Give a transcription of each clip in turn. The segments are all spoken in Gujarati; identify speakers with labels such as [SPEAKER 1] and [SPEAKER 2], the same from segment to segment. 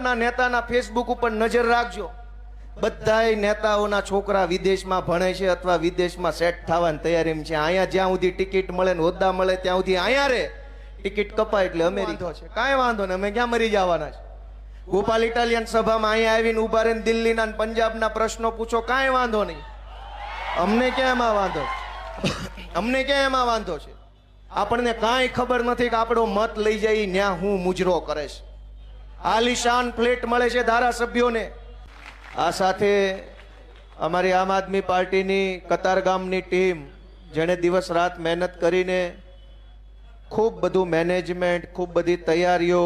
[SPEAKER 1] ભાજપના નેતાના ફેસબુક ઉપર નજર રાખજો, બધાય નેતાઓના છોકરા વિદેશમાં ભણે છે અથવા વિદેશમાં સેટ થવાની તૈયારીમાં છે. અહીંયા જ્યાં સુધી ટિકિટ મળે ને હોદ્દા મળે ત્યાં સુધી અહીંયા રે, ટિકિટ કપાય એટલે અમેરિકા છે. કાંઈ વાંધો ને, અમે ક્યાં મરી જવાના છે. ગોપાલ ઇટાલિયન સભામાં અહીંયા આવીને ઉભા રહીને દિલ્હીના પંજાબના પ્રશ્નો પૂછો, કાંઈ વાંધો નહીં. અમને ક્યાં એમાં વાંધો, અમને ક્યાં એમાં વાંધો છે. આપણને કાંઈ ખબર નથી કે આપણો મત લઈ જાય ન્યા હું મુજરો કરે છે. આલિશાન ફ્લેટ મળે છે ધારાસભ્યોને. આ સાથે અમારી આમ આદમી પાર્ટીની કતારગામની ટીમ, જેણે દિવસ રાત મહેનત કરીને ખૂબ બધું મેનેજમેન્ટ, ખૂબ બધી તૈયારીઓ,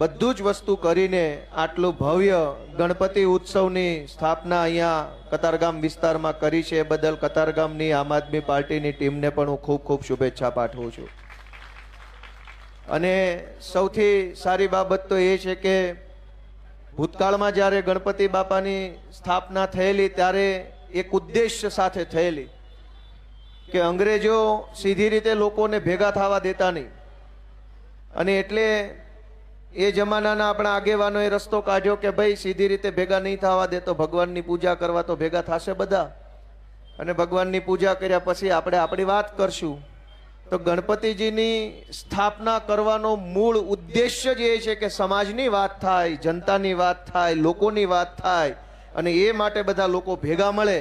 [SPEAKER 1] બધું જ વસ્તુ કરીને આટલું ભવ્ય ગણપતિ ઉત્સવની સ્થાપના અહીંયા કતારગામ વિસ્તારમાં કરી છે. એ બદલ કતારગામની આમ આદમી પાર્ટીની ટીમને પણ હું ખૂબ ખૂબ શુભેચ્છા પાઠવું છું. અને સૌથી સારી બાબત તો એ છે કે ભૂતકાળમાં જ્યારે ગણપતિ બાપાની સ્થાપના થયેલી ત્યારે એક ઉદ્દેશ્ય સાથે થયેલી કે અંગ્રેજો સીધી રીતે લોકોને ભેગા થવા દેતા નહીં. અને એટલે એ જમાનાના આપણા આગેવાનોએ રસ્તો કાઢ્યો કે ભાઈ સીધી રીતે ભેગા નહીં થવા દે તો ભગવાનની પૂજા કરવા તો ભેગા થશે બધા, અને ભગવાનની પૂજા કર્યા પછી આપણે આપણી વાત કરશું. તો ગણપતિજીની સ્થાપના કરવાનો મૂળ ઉદ્દેશ્ય જ એ છે કે સમાજની વાત થાય, જનતાની વાત થાય, લોકોની વાત થાય, અને એ માટે બધા લોકો ભેગા મળે.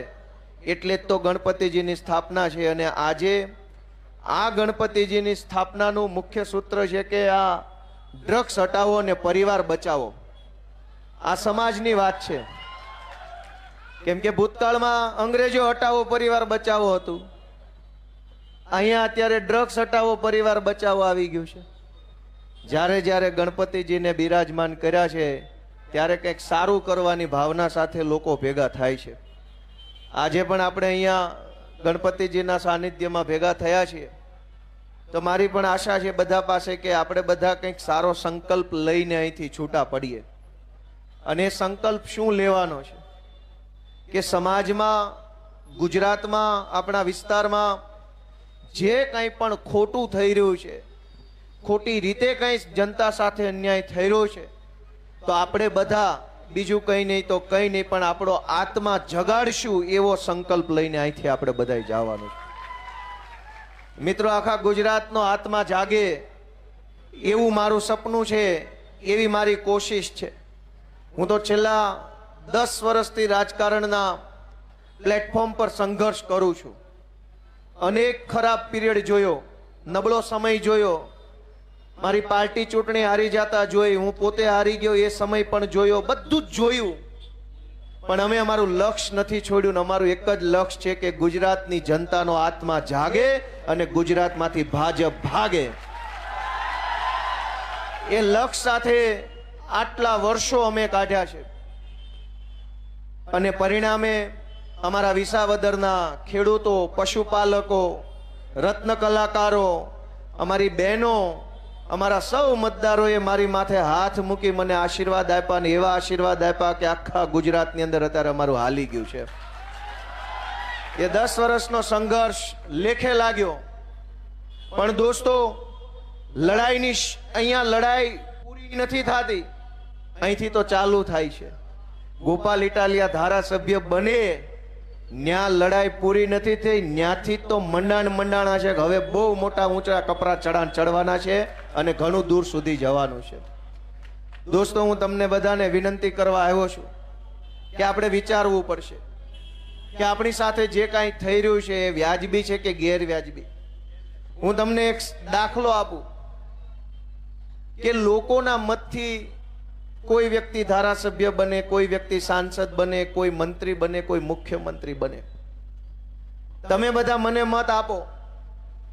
[SPEAKER 1] એટલે જ તો ગણપતિજીની સ્થાપના છે. અને આજે આ ગણપતિજીની સ્થાપનાનું મુખ્ય સૂત્ર છે કે આ ડ્રગ્સ હટાવો અને પરિવાર બચાવો. આ સમાજની વાત છે. કેમ કે ભૂતકાળમાં અંગ્રેજો હટાવો પરિવાર બચાવો હતું, અહીંયા અત્યારે ડ્રગ્સ હટાવો પરિવાર બચાવો આવી ગયું છે. જ્યારે જ્યારે ગણપતિજીને બિરાજમાન કર્યા છે ત્યારે કંઈક સારું કરવાની ભાવના સાથે લોકો ભેગા થાય છે. આજે પણ આપણે અહીંયા ગણપતિજીના સાનિધ્યમાં ભેગા થયા છીએ. તો મારી પણ આશા છે બધા પાસે કે આપણે બધા કંઈક સારો સંકલ્પ લઈને અહીંથી છૂટા પડીએ. અને એ સંકલ્પ શું લેવાનો છે કે સમાજમાં, ગુજરાતમાં, આપણા વિસ્તારમાં જે કંઈ પણ ખોટું થઈ રહ્યું છે, ખોટી રીતે કંઈ જનતા સાથે અન્યાય થઈ રહ્યો છે, તો આપણે બધા બીજું કંઈ નહીં તો કંઈ નહીં પણ આપણો આત્મા જગાડશું એવો સંકલ્પ લઈને અહીંથી આપણે બધાય જવાનું છે. મિત્રો, આખા ગુજરાતનો આત્મા જાગે એવું મારું સપનું છે, એવી મારી કોશિશ છે. હું તો છેલ્લા 10 વર્ષથી રાજકારણના પ્લેટફોર્મ પર સંઘર્ષ કરું છું. અનેક ખરાબ પીરિયડ જોયો, નબળો સમય જોયો, મારી પાર્ટી ચૂંટણી હારી જતા જોઈ, હું પોતે હારી ગયો એ સમય પણ જોયો, બધું જ જોયું. પણ અમે અમારું લક્ષ્ય નથી છોડ્યું. અમારું એક જ લક્ષ્ય છે કે ગુજરાતની જનતાનો આત્મા જાગે અને ગુજરાતમાંથી ભાજપ ભાગે. એ લક્ષ્ય સાથે આટલા વર્ષો અમે કાઢ્યા છે. અને પરિણામે અમારા વિસાવદરના ખેડૂતો, પશુપાલકો, રત્ન કલાકારો, અમારી બહેનો, અમારા સૌ મતદારોએ મારી માથે હાથ મૂકી મને આશીર્વાદ આપ્યા, ને એવા આશીર્વાદ આપ્યા કે આખા ગુજરાતની અંદર અત્યારે અમારું હાલી ગયું છે. એ 10 વર્ષનો સંઘર્ષ લેખે લાગ્યો. પણ દોસ્તો, લડાઈની અહીંયા લડાઈ પૂરી નથી થતી, અહીંથી તો ચાલુ થાય છે. ગોપાલ ઇટાલિયા ધારાસભ્ય બને ન્યા લડાઈ પૂરી નથી થઈ, ન્યાથી તો મંડાણા છે. હવે બહુ મોટા ઊંચા કપરા ચડવાના છે અને ઘણું દૂર સુધી જવાનું છે. દોસ્તો, હું તમને બધાને વિનંતી કરવા આવ્યો છું કે આપણે વિચારવું પડશે કે આપણી સાથે જે કાંઈ થઈ રહ્યું છે એ વ્યાજબી છે કે ગેરવ્યાજબી. હું તમને એક દાખલો આપું કે લોકોના મતથી કોઈ વ્યક્તિ ધારાસભ્ય બને, કોઈ વ્યક્તિ સાંસદ બને, કોઈ મંત્રી બને, કોઈ મુખ્યમંત્રી બને. તમે બધા મને મત આપો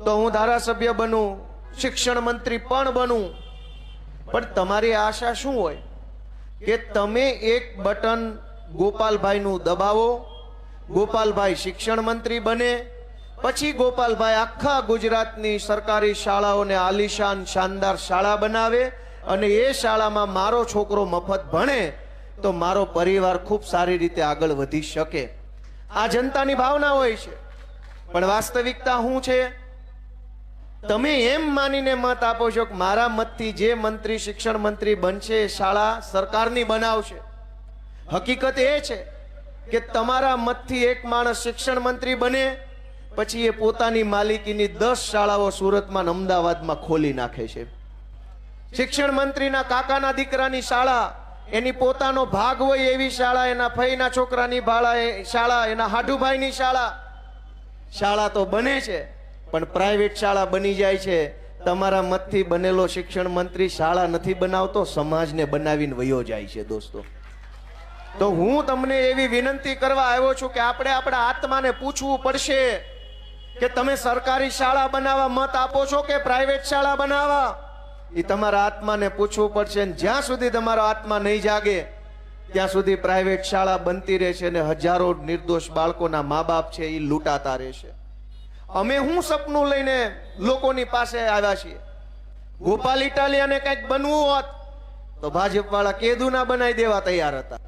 [SPEAKER 1] તો હું ધારાસભ્ય બનું, શિક્ષણ મંત્રી પણ બનું. પણ તમારી આશા શું હોય કે તમે એક બટન ગોપાલભાઈનું દબાવો, ગોપાલભાઈ શિક્ષણ મંત્રી બને, પછી ગોપાલભાઈ આખા ગુજરાતની સરકારી શાળાઓને આલિશાન શાનદાર શાળા બનાવે અને એ શાળામાં મારો છોકરો મફત ભણે તો મારો પરિવાર ખૂબ સારી રીતે આગળ વધી શકે. આ જનતાની ભાવના હોય છે. પણ વાસ્તવિકતા શું છે તમે એમ માનીને મત આપો છો કે મારા મતથી જે મંત્રી શિક્ષણ મંત્રી બનશે એ શાળા સરકારની બનાવશે. હકીકત એ છે કે તમારા મતથી એક માણસ શિક્ષણ મંત્રી બને પછી એ પોતાની માલિકીની 10 શાળાઓ સુરતમાં અને અમદાવાદમાં ખોલી નાખે છે. શિક્ષણ મંત્રીના કાકાના દીકરાની શાળા, એની પોતાનો ભાગ હોય એવી શાળા, એના ફઈના છોકરાની શાળા, એના હાડુભાઈની શાળા તો બને છે, પણ પ્રાઇવેટ શાળા બની જાય છે. તમારા મતથી બનેલો શિક્ષણ મંત્રી શાળા નથી બનાવતો, સમાજને બનાવીને વયો જાય છે. દોસ્તો, તો હું તમને એવી વિનંતી કરવા આવ્યો છું કે આપણે આપણા આત્માને પૂછવું પડશે કે તમે સરકારી શાળા બનાવવા મત આપો છો કે પ્રાઇવેટ શાળા બનાવવા? એ તમારા આત્માને પૂછવું પડશે. જ્યાં સુધી તમારો આત્મા નહીં જાગે ત્યાં સુધી પ્રાઇવેટ શાળા બનતી રહેશે અને હજારો નિર્દોષ બાળકોના મા બાપ છે એ લૂંટાતા રહેશે. અમે હું સપનું લઈને લોકોની પાસે આવ્યા છીએ. ગોપાલ ઇટાલિયાને કંઈક બનવું હોત તો ભાજપ વાળા કેદુના બનાવી દેવા તૈયાર હતા.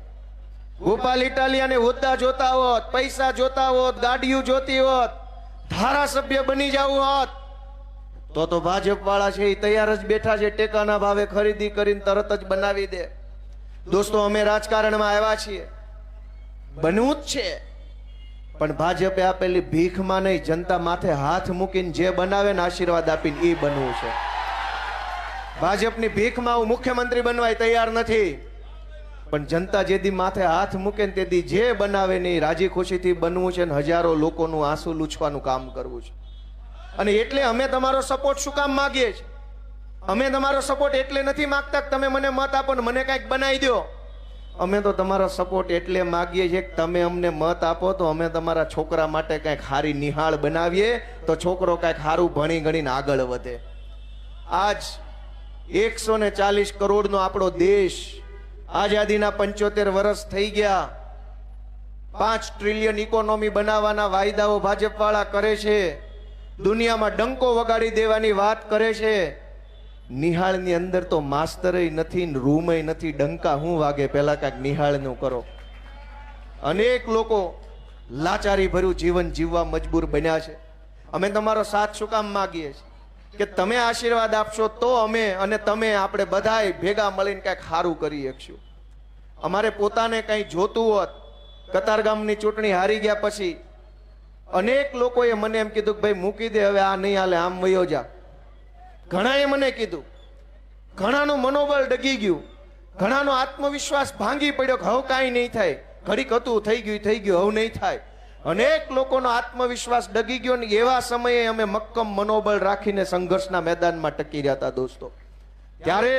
[SPEAKER 1] ગોપાલ ઇટાલિયાને હોદ્દા જોતા હોત, પૈસા જોતા હોત, ગાડીઓ જોતી હોત, ધારાસભ્ય બની જવું હોત તો ભાજપ વાળા છે એ તૈયાર જ બેઠા છે. ટેકાના ભાવે ખરીદી કરીને તરત જ બનાવી દે. દોસ્તો, અમે રાજકારણમાં આવ્યા છીએ, બનવું જ છે, પણ ભાજપે આપેલી ભીખમાં નહીં, જનતા માથે હાથ મૂકીને જે બનાવે ને આશીર્વાદ આપીને એ બનવું છે. ભાજપની ભીખમાં હું મુખ્યમંત્રી બનવા તૈયાર નથી, પણ જનતા જેદી માથે હાથ મૂકે ને તેથી જે બનાવે ને રાજી ખુશીથી બનવું છે ને હજારો લોકોનું આંસુ લૂછવાનું કામ કરવું છે. અને એટલે અમે તમારો સપોર્ટ શું કામ માંગીએ છીએ? અમે તમારો સપોર્ટ એટલે નથી માંગતા કે તમે મને મત આપો ને મને કંઈક બનાવી દો. અમે તો તમારો સપોર્ટ એટલે માંગીએ છીએ કે તમે અમને મત આપો તો અમે તમારા છોકરા માટે કંઈક સારી નિહાળ બનાવીએ તો છોકરો કંઈક સારું ભણી ગણીને આગળ વધે. આજ 140 કરોડનો આપણો દેશ, આઝાદીના 75 વર્ષ થઈ ગયા, 5 ટ્રિલિયન ઇકોનોમી બનાવવાના વાયદાઓ ભાજપ વાળા કરે છે, દુનિયામાં ડંકો વગાડી દેવાની વાત કરે છે. નિહાળની અંદર તો માસ્તરે નથી, રૂમય નથી, ડંકા હું વાગે? પહેલા કાંઈક નિહાળનું કરો. અનેક લોકો લાચારી ભર્યું જીવન જીવવા મજબૂર બન્યા છે. અમે તમારો સાથ શું કામ માગીએ છીએ કે તમે આશીર્વાદ આપશો તો અમે અને તમે આપણે બધાય ભેગા મળીને કંઈક સારું કરી શકશું. અમારે પોતાને કંઈ જોતું હોત, કતારગામની ચૂંટણી હારી ગયા પછી અનેક લોકોએ મને એમ કીધું કે ભાઈ મૂકી દે હવે, આ નહીં હાલે, આમ વયો જા. ઘણાએ મને કીધું, ઘણાનું મનોબળ ડગી ગયું, ઘણાનો આત્મવિશ્વાસ ભાંગી પડ્યો કે હવે કાંઈ નહીં થાય, ઘડીક હતું થઈ ગયું હવે નહીં થાય. અનેક લોકોનો આત્મવિશ્વાસ ડગી ગયો ને એવા સમયે અમે મક્કમ મનોબળ રાખીને સંઘર્ષના મેદાનમાં ટકી રહ્યા હતા. દોસ્તો, ત્યારે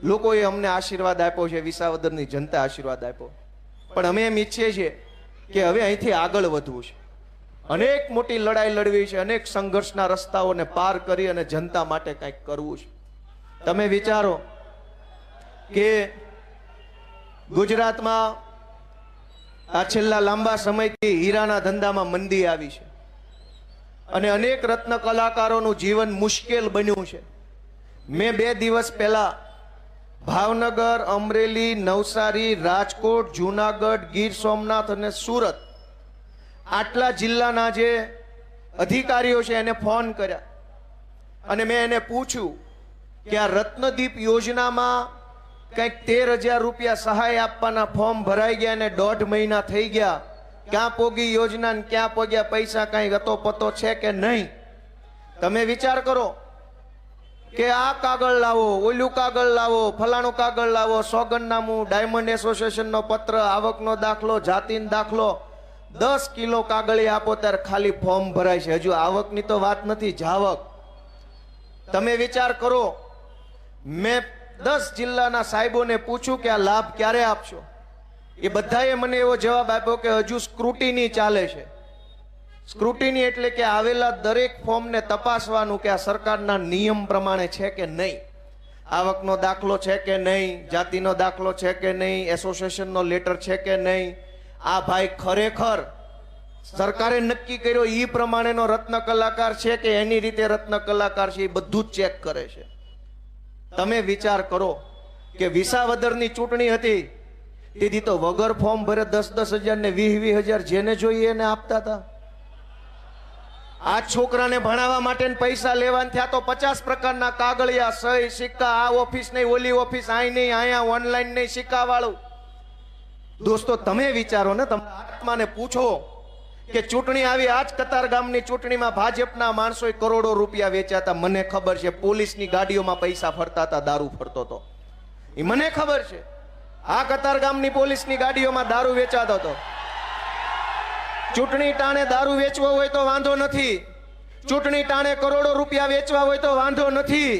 [SPEAKER 1] લોકોએ અમને આશીર્વાદ આપ્યો છે, વિસાવદરની જનતા આશીર્વાદ આપ્યો, પણ અમે એમ ઈચ્છીએ છીએ કે હવે અહીંથી આગળ વધવું છે, અનેક મોટી લડાઈ લડવી છે, અનેક સંઘર્ષના રસ્તાઓને પાર કરી અને જનતા માટે કંઈક કરવું છે. તમે વિચારો કે ગુજરાતમાં આ છેલ્લા લાંબા સમયથી હીરાના ધંધામાં મંદી આવી છે અને અનેક રત્ન કલાકારોનું જીવન મુશ્કેલ બન્યું છે. મેં 2 દિવસ પહેલા ભાવનગર, અમરેલી, નવસારી, રાજકોટ, જુનાગઢ, ગીર સોમનાથ અને સુરત આટલા જિલ્લાના જે અધિકારીઓ છે એને ફોન કર્યા અને મેં એને પૂછ્યું કે આ રત્નદીપ યોજનામાં કંઈક 13,000 રૂપિયા સહાય આપવાના ફોર્મ ભરાઈ ગયા અને 1.5 મહિના થઈ ગયા, ક્યાં પોગી યોજના ને ક્યાં પોગ્યા પૈસા, કાંઈ ગતો પતો છે કે નહીં? તમે વિચાર કરો કે આ કાગળ લાવો, ઓલું કાગળ લાવો, ફલાણું કાગળ લાવો, સોગંદનામું, ડાયમંડ એસોસિએશનનો પત્ર, આવકનો દાખલો, જાતિનો દાખલો, 10 કિલો કાગળી આપો ત્યારે ખાલી ફોર્મ ભરાય છે. હજુ આવકની તો વાત નથી, જાવક. તમે વિચાર કરો, મેં 10 જિલ્લાના સાહેબોને પૂછ્યું કે આ લાભ ક્યારે આપશો? એ બધાએ મને એવો જવાબ આપ્યો કે હજુ સ્ક્રુટિની ચાલે છે. સ્ક્રુટિની એટલે કે આવેલા દરેક ફોર્મને તપાસવાનું કે આ સરકારના નિયમ પ્રમાણે છે કે નહીં, આવકનો દાખલો છે કે નહીં, જાતિનો દાખલો છે કે નહીં, એસોસિએશનનો લેટર છે કે નહીં, આ ભાઈ ખરેખર સરકારે નક્કી કર્યો એ પ્રમાણેનો રત્ન કલાકાર છે કે એની રીતે રત્ન કલાકાર છે, એ બધું જ ચેક કરે છે. તમે વિચાર કરો કે વિસાવદરની ચૂંટણી હતી તેથી તો વગર ફોર્મ ભરે 10,000 ને 20,000 જેને જોઈએ એને આપતા હતા. આ છોકરાને ભણાવવા માટે પૈસા લેવાના થયા તો 50 પ્રકારના કાગળિયા, સહી, સિક્કા, આ ઓફિસ નહીં, ઓલી ઓફિસ, આઈ નહીં, અહીંયા ઓનલાઈન નહીં, સિક્કા વાળું. દોસ્તો તમે વિચારો ને, તમારા આત્માને પૂછો કે ચૂંટણી આવી, આજ કતારગામની ચૂંટણીમાં ભાજપના માણસોએ કરોડો રૂપિયા વેચ્યા હતા. મને ખબર છે, પોલીસની ગાડીઓમાં પૈસા ફરતા હતા, દારૂ ફરતો હતો, એ મને ખબર છે. આ કતારગામની પોલીસની ગાડીઓમાં દારૂ વેચાતો હતો. ચૂંટણી ટાણે દારૂ વેચવો હોય તો વાંધો નથી, ચૂંટણી ટાણે કરોડો રૂપિયા વેચવા હોય તો વાંધો નથી,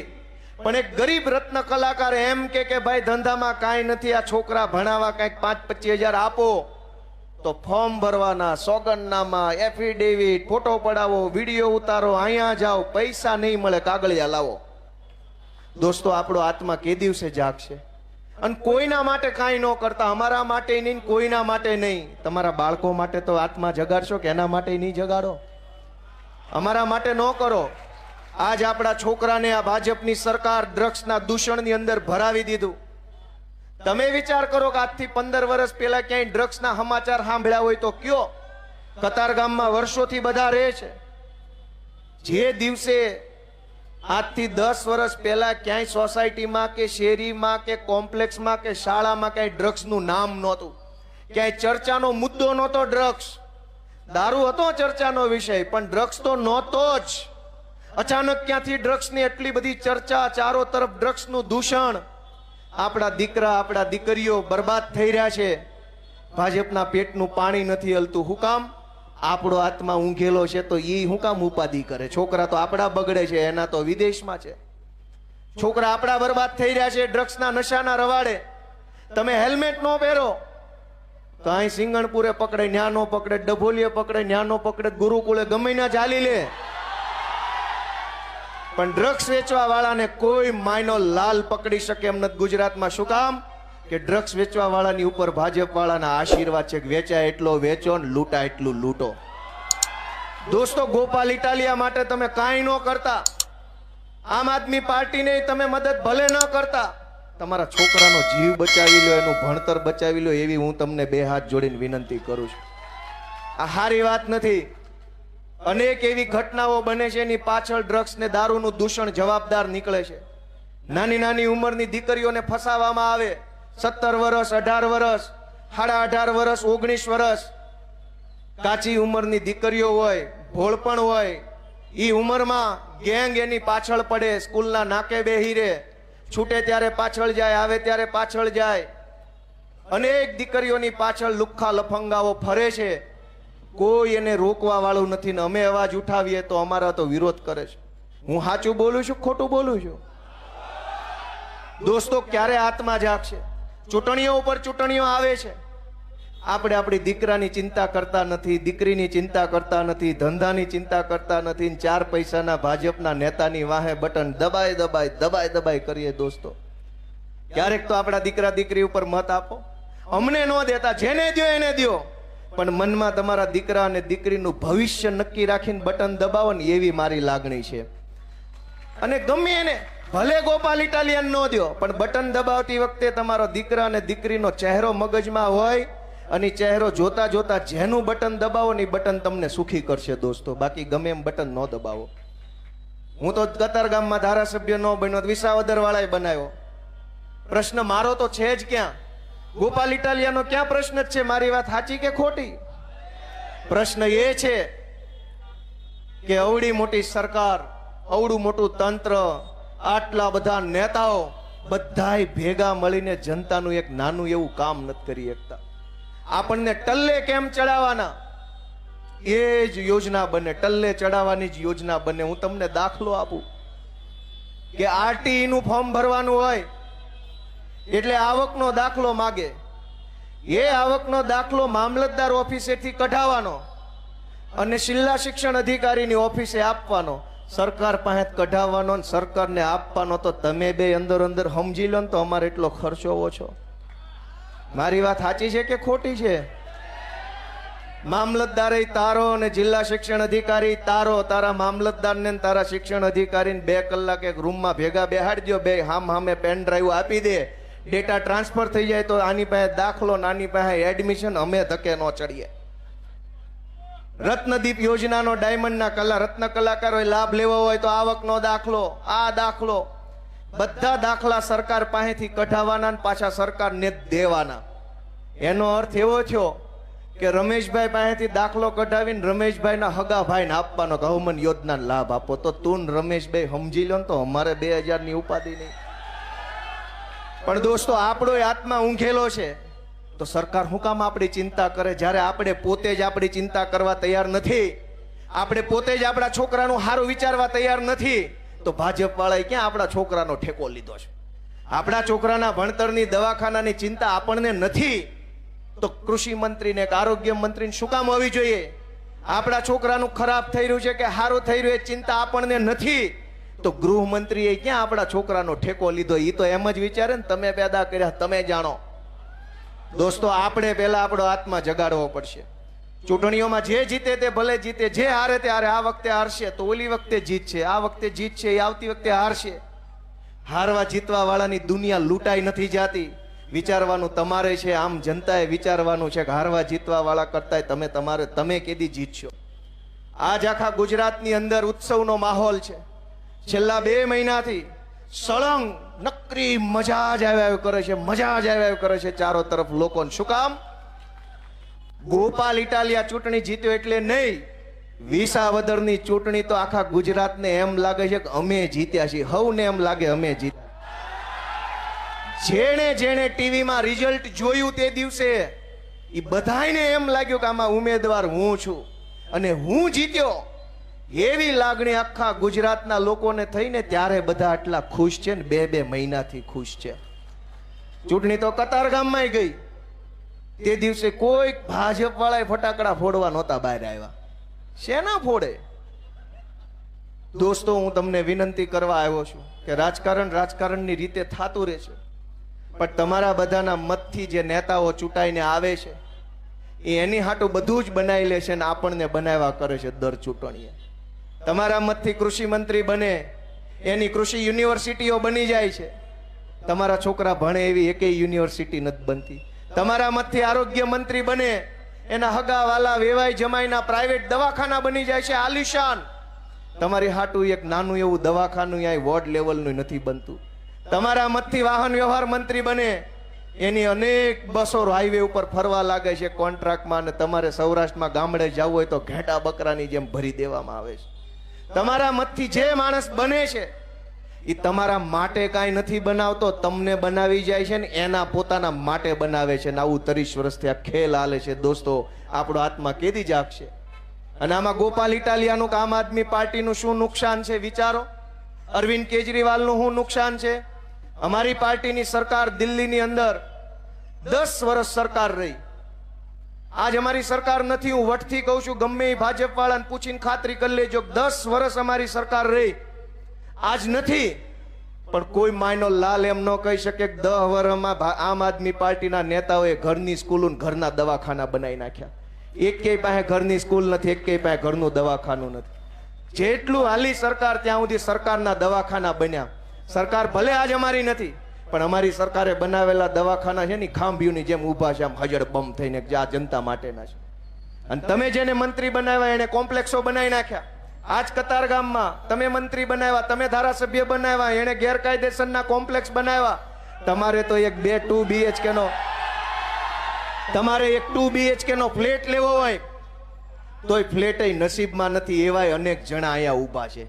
[SPEAKER 1] પણ એક ગરીબ રત્ન કલાકાર એમ કે ભાઈ ધંધામાં કાંઈ નથી, આ છોકરા ભણાવવા કંઈક 5-25 હજાર આપો, તો ફોર્મ ભરવાના, સોગંદનામા, એફિડેવિટ, ફોટો પડાવો, વિડીયો ઉતારો, અહીંયા જાઓ, પૈસા નહીં મળે, કાગળિયા લાવો. દોસ્તો આપણો આત્મા કે દિવસે જાગશે? અને કોઈના માટે કાંઈ ન કરતા, અમારા માટે નહીં, કોઈના માટે નહીં. તમારા બાળકો માટે તો આત્મા જગાડશો કે એના માટે નહીં જગાડો? અમારા માટે ન કરો. આજ આપણા છોકરાને આ ભાજપની સરકાર ડ્રગ્સના દૂષણની અંદર ભરાવી દીધું. તમે વિચાર કરો કે આજથી 15 વર્ષ પહેલા ક્યાંય ડ્રગ્સના સમાચાર સાંભળ્યા હોય તો કયો? કતારગામમાં વર્ષોથી બધા રહે છે. જે દિવસે આજથી 10 વર્ષ પહેલા ક્યાંય સોસાયટીમાં કે શેરીમાં કે કોમ્પ્લેક્સમાં કે શાળામાં ક્યાંય ડ્રગ્સનું નામ નહોતું, ક્યાંય ચર્ચાનો મુદ્દો નહોતો ડ્રગ્સ. દારૂ હતો ચર્ચાનો વિષય, પણ ડ્રગ્સ તો નહોતો જ. અચાનક ક્યાંથી ડ્રગ્સની એટલી બધી ચર્ચા, ચારો તરફ ડ્રગ્સનું દૂષણ. આપણા દીકરા, આપણા દીકરીઓ બરબાદ થઈ રહ્યા છે. ભાજપના પેટનું પાણી નથી હલતું. શું કામ? આપણો આત્મા ઊંઘેલો છે તો એ શું કામ ઉપાધિ કરે? છોકરા તો આપણા બગડે છે, એના તો વિદેશમાં છે. છોકરા આપણા બરબાદ થઈ રહ્યા છે ડ્રગ્સના નશાના રવાડે. તમે હેલ્મેટ ન પહેરો તો અહીં સિંગણપુરે પકડે, ન્યા નો પકડે, ડભોલીએ પકડે, ન્યા નો પકડે, ગુરુકુળે ગમે ના ચાલી લે. પણ ડ્રગ્સ વેચવા વાળાને કોઈ માયનો લાલ પકડી શકે એમ નથી ગુજરાતમાં. શું કામ? કે ડ્રગ્સ વેચવા વાળાની ઉપર ભાજપ વાળાના આશીર્વાદ છે કે વેચાય એટલો વેચો ને લૂંટા એટલું લૂંટો. દોસ્તો ગોપાલ ઇટાલિયા માટે તમે કાંઈ ન કરતા, આમ આદમી પાર્ટીને તમે મદદ ભલે ન કરતા, તમારા છોકરાનો જીવ બચાવી લો, એનું ભણતર બચાવી લો, એવી હું તમને 2 હાથ જોડીને વિનંતી કરું છું. આ સારી વાત નથી. અનેક એવી ઘટનાઓ બને છે, એની પાછળ ડ્રગ્સ ને દારૂનું દૂષણ જવાબદાર નીકળે છે. નાની નાની ઉંમરની દીકરીઓને ફસાવવામાં આવે. 17 વર્ષ, 18 વર્ષ, 18.5 વર્ષ, 19 વર્ષ કાચી ઉંમરની દીકરીઓ હોય, ભોળપણ હોય. એ ઉંમરમાં ગેંગ એની પાછળ પડે, સ્કૂલના નાકે બેહી રહે, છૂટે ત્યારે પાછળ જાય, આવે ત્યારે પાછળ જાય. અનેક દીકરીઓની પાછળ લુખ્ખા લફંગાઓ ફરે છે. કોઈ એને રોકવા વાળું નથી ને અમે અવાજ ઉઠાવીએ તો અમારા તો વિરોધ કરે છે. હું સાચું બોલું છું, ખોટું બોલું છું? દોસ્તો ક્યારે આત્મા જાગશે? ચૂંટણીઓ ઉપર ચૂંટણીઓ આવે છે, આપણે આપણી દીકરાની ચિંતા કરતા નથી, દીકરીની ચિંતા કરતા નથી, ધંધાની ચિંતા કરતા નથી, 4 પૈસાના ભાજપના નેતાની વાહે બટન દબાઈ કરીએ. દોસ્તો ક્યારેક તો આપણા દીકરા દીકરી ઉપર મત આપો. અમને ન દેતા, જેને દો એને દો, પણ મનમાં તમારા દીકરા અને દીકરીનું ભવિષ્ય નક્કી રાખીને બટન દબાવો ને, એવી મારી લાગણી છે. અને ગમે એને, ભલે ગોપાલ ઇટાલિયન નો દો, પણ બટન દબાવતી વખતે તમારો દીકરા અને દીકરીનો ચહેરો મગજમાં હોય, અને ચહેરો જોતા જોતા જેનું બટન દબાવો ને બટન તમને સુખી કરશે. દોસ્તો બાકી ગમે એમ બટન ન દબાવો. હું તો કતારગામમાં ધારાસભ્ય ન બન્યો, વિસાવદર વાળાએ બનાવ્યો. પ્રશ્ન મારો તો છે જ ક્યાં? ગોપાલ ઇટાલિયાનો ક્યાં પ્રશ્ન જ છે? મારી વાત સાચી કે ખોટી? પ્રશ્ન એ છે કે અવડી મોટી સરકાર, અવડું મોટું તંત્ર, આટલા બધા નેતાઓ બધાય ભેગા મળીને જનતાનું એક નાનું એવું કામ નથી કરી શકતા. આપણને ટલ્લે કેમ ચડાવવાના એ જ યોજના બને, ટલ્લે ચડાવવાની જ યોજના બને. હું તમને દાખલો આપું કે આરટીઈ નું ફોર્મ ભરવાનું હોય એટલે આવકનો દાખલો માગે. એ આવકનો દાખલો મામલતદાર ઓફિસેથી કઢાવવાનો અને જિલ્લા શિક્ષણ અધિકારીની ઓફિસે આપવાનો. સરકાર પાસે કઢાવવાનો, સરકારને આપવાનો. તો તમે બે અંદર અંદર સમજી લો ને તો અમારે એટલો ખર્ચો ઓછો. મારી વાત સાચી છે કે ખોટી છે? મામલતદારે તારો અને જિલ્લા શિક્ષણ અધિકારી તારો. તારા મામલતદારને તારા શિક્ષણ અધિકારીને 2 કલાક એક રૂમમાં ભેગા બેહાડી દો, બે હામે પેન ડ્રાઈવ આપી દે, ડેટા ટ્રાન્સફર થઈ જાય તો આની પાસે દાખલો, નાની પાસે એડમિશન, અમે ધકે ન ચડીએ. રત્નદીપ યોજનાનો ડાયમંડના રત્ન કલાકારોએ લાભ લેવો હોય તો આવકનો દાખલો, આ દાખલો, બધા દાખલા સરકાર પાસેથી કઢાવવાના ને પાછા સરકારને જ દેવાના. એનો અર્થ એવો થયો કે રમેશભાઈ પાસેથી દાખલો કઢાવીને રમેશભાઈના હગા ભાઈને આપવાનો કે હવમન યોજના લાભ આપો. તો તું રમેશભાઈ સમજી લો ને તો અમારે 2000 ની ઉપાધિ નહીં. પણ દોસ્તો, આપણો આત્મા ઊંઘેલો છે તો સરકાર શું કામ આપણી ચિંતા કરે, જ્યારે આપણે પોતે જ આપણી ચિંતા કરવા તૈયાર નથી, આપણે પોતે જ આપણા છોકરાનું સારું વિચારવા તૈયાર નથી, તો ભાજપ વાળાએ ક્યાં આપણા છોકરાનો ઠેકો લીધો છે? આપણા છોકરાના ભણતરની, દવાખાનાની ચિંતા આપણને નથી, તો કૃષિ મંત્રીને કે આરોગ્ય મંત્રીને શું કામ હોવી જોઈએ? આપણા છોકરાનું ખરાબ થઈ રહ્યું છે કે સારું થઈ રહ્યું એ ચિંતા આપણને નથી, તો ગૃહમંત્રીએ ક્યાં આપણા છોકરાનો ઠેકો લીધો? એ તો એમ જ વિચારે ને, તમે પેદા કર્યા તમે જાણો. દોસ્તો, આપણે પહેલા આપણો આત્મા જગાડવો પડશે. ચૂંટણીઓમાં જે જીતે તે ભલે જીતે, જે હારે તે હારે. આ વખતે હારશે તો ઓલી વખતે જીતશે, આ વખતે જીતશે એ આવતી વખતે હારશે. હારવા જીતવા વાળાની દુનિયા લૂંટાઈ નથી જાતી. વિચારવાનું તમારે છે, આમ જનતાએ વિચારવાનું છે કે હારવા જીતવા વાળા કરતા તમે કેદી જીતશો. આજ આખા ગુજરાતની અંદર ઉત્સવનો માહોલ છે. છેલ્લા 2 મહિનાથી સળંગ નકરી મજા જ આવ્યા કરે છે, મજા જ આવ્યા કરે છે ચારો તરફ લોકોને. શું કામ? ગોપાલ ઇટાલિયા ચૂંટણી જીત્યો એટલે નહીં, વિસાવદરની ચૂંટણી તો આખા ગુજરાતને એમ લાગે છે કે અમે જીત્યા છીએ. હવને એમ લાગે અમે જીત્યા. જેણે જેણે ટીવીમાં રિઝલ્ટ જોયું તે દિવસે એ બધાને એમ લાગ્યું કે આમાં ઉમેદવાર હું છું અને હું જીત્યો. એવી લાગણી આખા ગુજરાતના લોકોને થઈને ત્યારે બધા આટલા ખુશ છે ને, 2 મહિનાથી ખુશ છે. ચૂંટણી તો કતારગામમાં ગઈ, તે દિવસે કોઈ ભાજપ વાળાએ ફટાકડા ફોડવા નહોતા બહાર આવ્યા. શેના ફોડે? દોસ્તો, હું તમને વિનંતી કરવા આવ્યો છું કે રાજકારણની રીતે થતું રહેશે, પણ તમારા બધાના મતથી જે નેતાઓ ચૂંટાઈને આવે છે એ એની હાટું બધું જ બનાવી લે છે ને આપણને બનાવ્યા કરે છે. દર ચૂંટણીએ તમારા મતથી કૃષિ મંત્રી બને, એની કૃષિ યુનિવર્સિટીઓ બની જાય છે. તમારા છોકરા ભણે એવી એકેય યુનિવર્સિટી નથી બનતી. તમારા મતથી આરોગ્ય મંત્રી બને, એના હગા વાલા વેવાઈ જમાઈના પ્રાઇવેટ દવાખાના બની જાય છે આલિશાન. તમારી હાટું એક નાનું એવું દવાખાનું અહીં વોર્ડ લેવલનું નથી બનતું. તમારા મતથી વાહન વ્યવહાર મંત્રી બને, એની અનેક બસો હાઈવે ઉપર ફરવા લાગે છે કોન્ટ્રાક્ટમાં, અને તમારે સૌરાષ્ટ્રમાં ગામડે જવું હોય તો ઘેટા બકરાની જેમ ભરી દેવામાં આવે છે. તમારા મતથી જે માણસ બને છે એ તમારા માટે કાંઈ નથી બનાવતો, તમને બનાવી જાય છે ને એના પોતાના માટે બનાવે છે. ને આવું 30 વર્ષથી આ ખેલ હાલે છે. દોસ્તો, આપણો આત્મા કેદી જાગશે? અને આમાં ગોપાલ ઇટાલિયાનું કે આમ આદમી પાર્ટીનું શું નુકસાન છે વિચારો? અરવિંદ કેજરીવાલનું શું નુકસાન છે? અમારી પાર્ટીની સરકાર દિલ્હીની અંદર 10 વર્ષ સરકાર રહી. આજ અમારી સરકાર નથી, હું વટથી કહું છું, ગમે એ ભાજપ વાળાને પૂછીને ખાતરી કરી લેજો, 10 વર્ષ અમારી સરકાર રહી. આજ નથી, પણ કોઈ માયનો લાલ એમ ન કહી શકે કે 10 વર્ષમાં આમ આદમી પાર્ટીના નેતાઓએ ઘરની સ્કૂલો, ઘરના દવાખાના બનાવી નાખ્યા. એકેય પાસે ઘરની સ્કૂલ નથી, એકેય પાસે ઘરનું દવાખાનું નથી. જેટલું હાલી સરકાર ત્યાં સુધી સરકારના દવાખાના બન્યા. સરકાર ભલે આજ અમારી નથી, પણ અમારી સરકારે બનાવેલા દવાખાના છે ને ખાંભીઓની જેમ ઊભા છે, આમ હજડ બમ થઈને, જે આ જનતા માટેના છે. અને તમે જેને મંત્રી બનાવ્યા એને કોમ્પ્લેક્સો બનાવી નાખ્યા. આજ કતારગામમાં તમે મંત્રી બનાવ્યા, તમે ધારાસભ્ય બનાવ્યા, એને ગેરકાયદેસરના કોમ્પ્લેક્સ બનાવ્યા. તમારે તો એક 2 BHK નો તમારે એક 2 BHK નો ફ્લેટ લેવો હોય તોય ફ્લેટ નસીબમાં નથી. એવાય અનેક જણા અહીંયા ઊભા છે.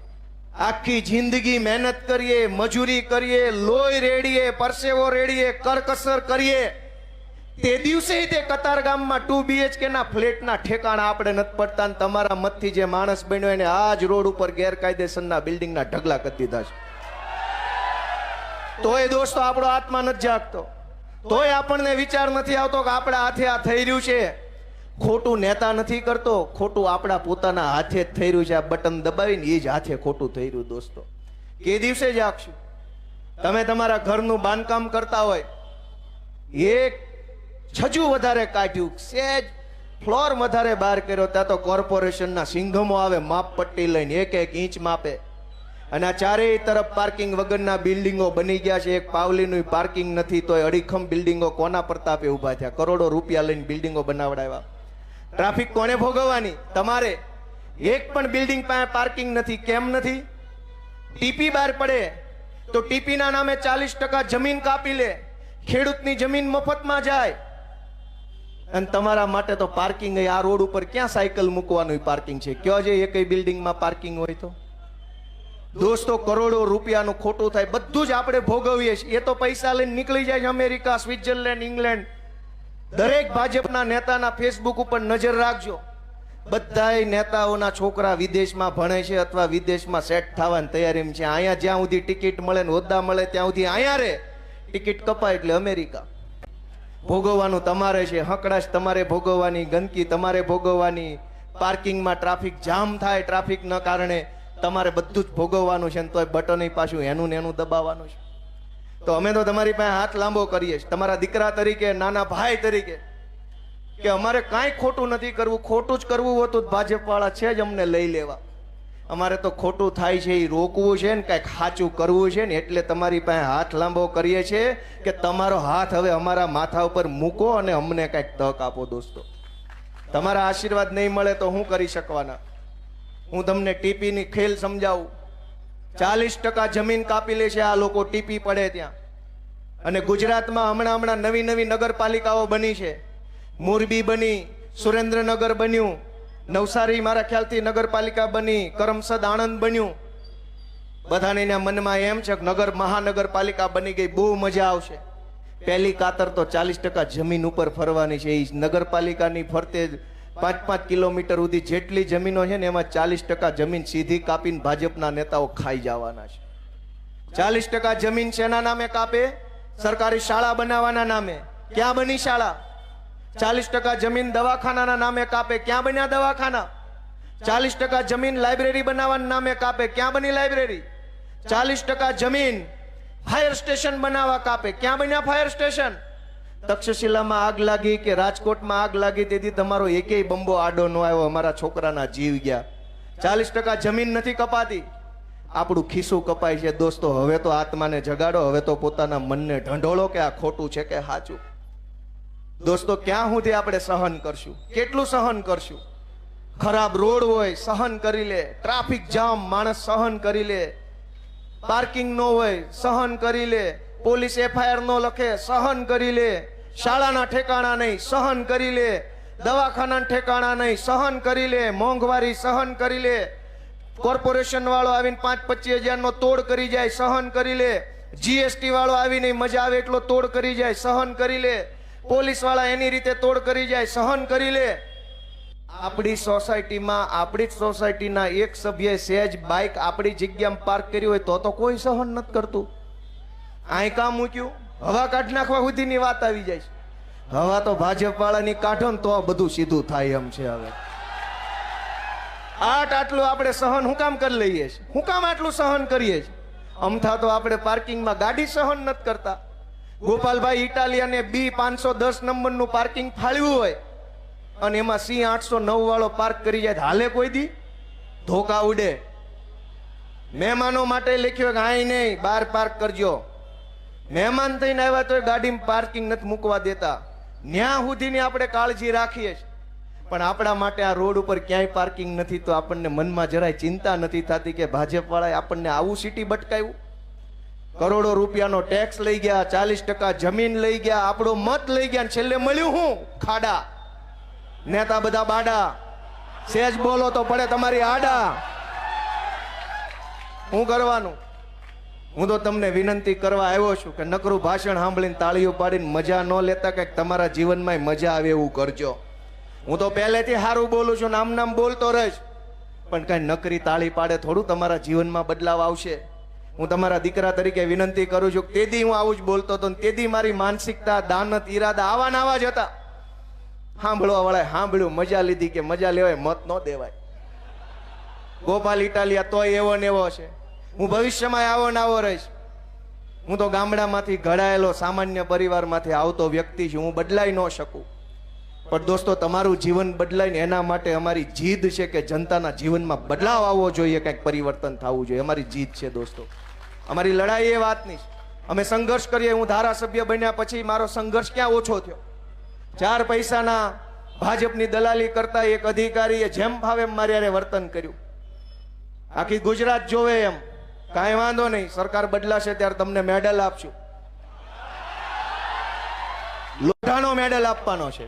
[SPEAKER 1] આખી જિંદગી મહેનત કરીએ, મજૂરી કરીએ, લોહી રેડીએ, પરસેવો રેડીએ, કરકસર કરીએ, તે દિવસે તે કતારગામમાં 2 BHK ના ફ્લેટના ઠેકાણા આપણે નથી પડતા. તમારા મતથી જે માણસ બન્યો એને આજ રોડ ઉપર ગેરકાયદેસરના બિલ્ડિંગના ઢગલા કરી દીધા છે. તોય દોસ્તો આપણો આત્મા નથી જાગતો, તોય આપણને વિચાર નથી આવતો કે આપણા હાથે આ થઈ રહ્યું છે. ખોટું નેતા નથી કરતો, ખોટું આપણા પોતાના હાથે જ થઈ રહ્યું છે. આ બટન દબાવીને એ જ હાથે ખોટું થઈ રહ્યું. દોસ્તો, કે દિવસે જાગશું? તમે તમારા ઘરનું બાંધકામ કરતા હોય, એક છજુ વધારે કાઢ્યું, સેજ ફ્લોર વધારે બહાર કર્યો, ત્યાં તો કોર્પોરેશનના સિંઘમો આવે માપ પટ્ટી લઈને 1 ઇંચ માપે. અને આ ચારેય તરફ પાર્કિંગ વગરના બિલ્ડિંગો બની ગયા છે. એક પાવલીનું પાર્કિંગ નથી, તો અડીખમ બિલ્ડિંગો કોના પ્રતાપે ઊભા થયા. કરોડો રૂપિયા લઈને બિલ્ડિંગો બનાવડાવ્યા. ટ્રાફિક કોને ભોગવવાની? તમારે. એક પણ બિલ્ડિંગ પાસે પાર્કિંગ નથી. કેમ નથી? ટીપી બહાર પડે તો ટીપી ના નામે 40% જમીન કાપી લે, ખેડૂતની જમીન મફતમાં જાય. અને તમારા માટે તો પાર્કિંગ આ રોડ ઉપર ક્યાં સાયકલ મૂકવાનું પાર્કિંગ છે? કયો છે એકય બિલ્ડિંગમાં પાર્કિંગ હોય તો? દોસ્તો, કરોડો રૂપિયાનું ખોટું થાય, બધું જ આપણે ભોગવીએ છીએ. એ તો પૈસા લઈને નીકળી જાય છે અમેરિકા, સ્વિટ્ઝરલેન્ડ, ઇંગ્લેન્ડ. દરેક ભાજપના નેતાના ફેસબુક ઉપર નજર રાખજો. બધાય નેતાઓના છોકરા વિદેશમાં ભણે છે અથવા વિદેશમાં સેટ થવાની તૈયારીમાં છે. અહીંયા જ્યાં સુધી ટિકિટ મળે ને હોદ્દા મળે ત્યાં સુધી અહીંયા રે. ટિકિટ કપાય એટલે અમેરિકા. ભોગવવાનું તમારે છે. હકડાશ તમારે ભોગવવાની, ગંદકી તમારે ભોગવવાની, પાર્કિંગમાં ટ્રાફિક જામ થાય ટ્રાફિકના કારણે તમારે બધું જ ભોગવવાનું છે. તોય બટન પાછું એનું ને એનું દબાવવાનું છે. તો અમે તો તમારી પાસે હાથ લાંબો કરીએ છીએ તમારા દીકરા તરીકે, નાના ભાઈ તરીકે, કે અમારે કાંઈ ખોટું નથી કરવું. ખોટું જ કરવું હોતું ભાજપ વાળા છે જ અમને લઈ લેવા. અમારે તો ખોટું થાય છે એ રોકવું છે ને કાંઈક સાચું કરવું છે ને, એટલે તમારી પાસે હાથ લાંબો કરીએ છીએ કે તમારો હાથ હવે અમારા માથા ઉપર મૂકો અને અમને કાંઈક તક આપો. દોસ્તો, તમારા આશીર્વાદ નહીં મળે તો શું કરી શકવાના? હું તમને ટીપીની ખેલ સમજાવું. 40% જમીન કાપી લે છે આ લોકો ટીપી પડે ત્યાં. અને ગુજરાતમાં હમણાં નવી નગરપાલિકાઓ બની છે. મોરબી બની, સુરેન્દ્રનગર બન્યું, નવસારી મારા ખ્યાલથી નગરપાલિકા બની, કરમસદ આણંદ બન્યું. બધાને એના મનમાં એમ છે કે મહાનગરપાલિકા બની ગઈ, બહુ મજા આવશે. પહેલી કાતર તો 40% જમીન ઉપર ફરવાની છે. એ નગરપાલિકાની ફરતે 5-5 કિલોમીટર સુધી જેટલી જમીનો છે ને એમાં 40% જમીન સીધી કાપીને ભાજપના નેતાઓ ખાઈ જવાના છે. 40% જમીન શેના નામે કાપે? સરકારી શાળા બનાવવાના નામે. ક્યાં બની શાળા? 40% જમીન દવાખાનાના નામે કાપે. ક્યાં બન્યા દવાખાના? 40% જમીન લાઇબ્રેરી બનાવવાના નામે કાપે. ક્યાં બની લાઇબ્રેરી? 40% જમીન ફાયર સ્ટેશન બનાવવા કાપે. ક્યાં બન્યા ફાયર સ્ટેશન? તક્ષશિલામાં આગ લાગી કે રાજકોટમાં આગ લાગી તેથી તમારો એકેય બંબો આડો ન આવ્યો, અમારા છોકરાના જીવ ગયા. 40% જમીન નથી કપાતી. આપણું ખિસ્સું કપાય છે. દોસ્તો, હવે તો આત્માને જગાડો. હવે તો પોતાના મનને ઢંઢોળો કે આ ખોટું છે કે સાચું. દોસ્તો, ક્યાં સુધી આપણે સહન કરશું? કેટલું સહન કરશું? ખરાબ રોડ હોય સહન કરી લે, ટ્રાફિક જામ માણસ સહન કરી લે, પાર્કિંગ ન હોય સહન કરી લે, પોલીસ FIR નો લખે સહન કરી લે, શાળાના ઠેકાણા નહીં સહન કરી લે, દવાખાના ઠેકાણા નહીં સહન કરી લે, મોંઘવારી સહન કરી લે, કોર્પોરેશન વાળો આવીને 5-25 હજારનો તોડ કરી જાય સહન કરી લે, GST વાળો આવીને મજા આવે એટલો તોડ કરી જાય સહન કરી લે, પોલીસ વાળા એની રીતે તોડ કરી જાય સહન કરી લે. આપણી સોસાયટીમાં આપણી જ સોસાયટીના એક સભ્યએ સહેજ બાઇક આપણી જગ્યામાં પાર્ક કરી હોય તો કોઈ સહન નથી કરતું. આય કામ મૂક્યું, હવા કાઢ નાખવા સુધીની વાત આવી જાય છે. હવા તો ભાજપ વાળાની કાઢો ને તો બધું સીધું થાય એમ છે. હવે આટલું આપણે સહન હું કામ કરી લઈએ છીએ? હું કામ આટલું સહન કરીએ છીએ? અમથા તો આપણે પાર્કિંગમાં ગાડી સહન નથી કરતા. ગોપાલભાઈ ઇટાલિયાને B510 નંબરનું પાર્કિંગ ફાળવ્યું હોય અને એમાં C809 વાળો પાર્ક કરી જાય હાલે કોઈ દી? ધોકા ઉડે. મહેમાનો માટે લખ્યો કે આય નહીં બહાર પાર્ક કરજો. મહેમાન થઈને આવ્યા તો ગાડીમાં પાર્કિંગ નથી મૂકવા દેતા. ન્યા સુધીની આપણે કાળજી રાખીએ છીએ, પણ આપણા માટે આ રોડ ઉપર ક્યાંય પાર્કિંગ નથી. તો આપણને મનમાં જરાય ચિંતા નથી થતી કે ભાજપ વાળાએ આપણને આવું સિટી બટકાવ્યું. કરોડો રૂપિયાનો ટેક્સ લઈ ગયા, 40% જમીન લઈ ગયા, આપણો મત લઈ ગયા, છેલ્લે મળ્યું હું? ખાડા. નેતા બધા બાડા. સહેજ બોલો તો પડે તમારી આડા. શું કરવાનું? હું તો તમને વિનંતી કરવા આવ્યો છું કે નકરું ભાષણ સાંભળીને તાળીઓ પાડીને મજા ન લેતા, કંઈક તમારા જીવનમાં મજા આવે એવું કરજો. હું તો પહેલેથી સારું બોલું છું, નામ બોલતો રહીશ, પણ કઈ નકરી તાળી પાડે થોડું તમારા જીવનમાં બદલાવ આવશે. હું તમારા દીકરા તરીકે વિનંતી કરું છું. તેદી હું આવું જ બોલતો હતો, તેદી મારી માનસિકતા, દાનત, ઈરાદા આવા જ હતા. સાંભળવા વાળા સાંભળ્યું, મજા લીધી કે મજા લેવાય, મત ન દેવાય. ગોપાલ ઇટાલિયા તોય એવો ને એવો છે. હું ભવિષ્યમાં આવો ને આવો રહીશ. હું તો ગામડામાંથી ઘડાયેલો સામાન્ય પરિવારમાંથી આવતો વ્યક્તિ છું. હું બદલાઈ ન શકું, પણ દોસ્તો તમારું જીવન બદલાય ને એના માટે અમારી જીદ છે કે જનતાના જીવનમાં બદલાવ આવવો જોઈએ, કંઈક પરિવર્તન થવું જોઈએ. અમારી જીદ છે દોસ્તો. અમારી લડાઈ એ વાતની છે. અમે સંઘર્ષ કરીએ. હું ધારાસભ્ય બન્યા પછી મારો સંઘર્ષ ક્યાં ઓછો થયો? 4 પૈસાના ભાજપની દલાલી કરતા એક અધિકારીએ જેમ ફાવે એમ મારી હારે વર્તન કર્યું. આખી ગુજરાત જોવે એમ. કાંઈ વાંધો નહીં, સરકાર બદલાશે ત્યારે તમને મેડલ આપશું. લોઢાનો મેડલ આપવાનો છે.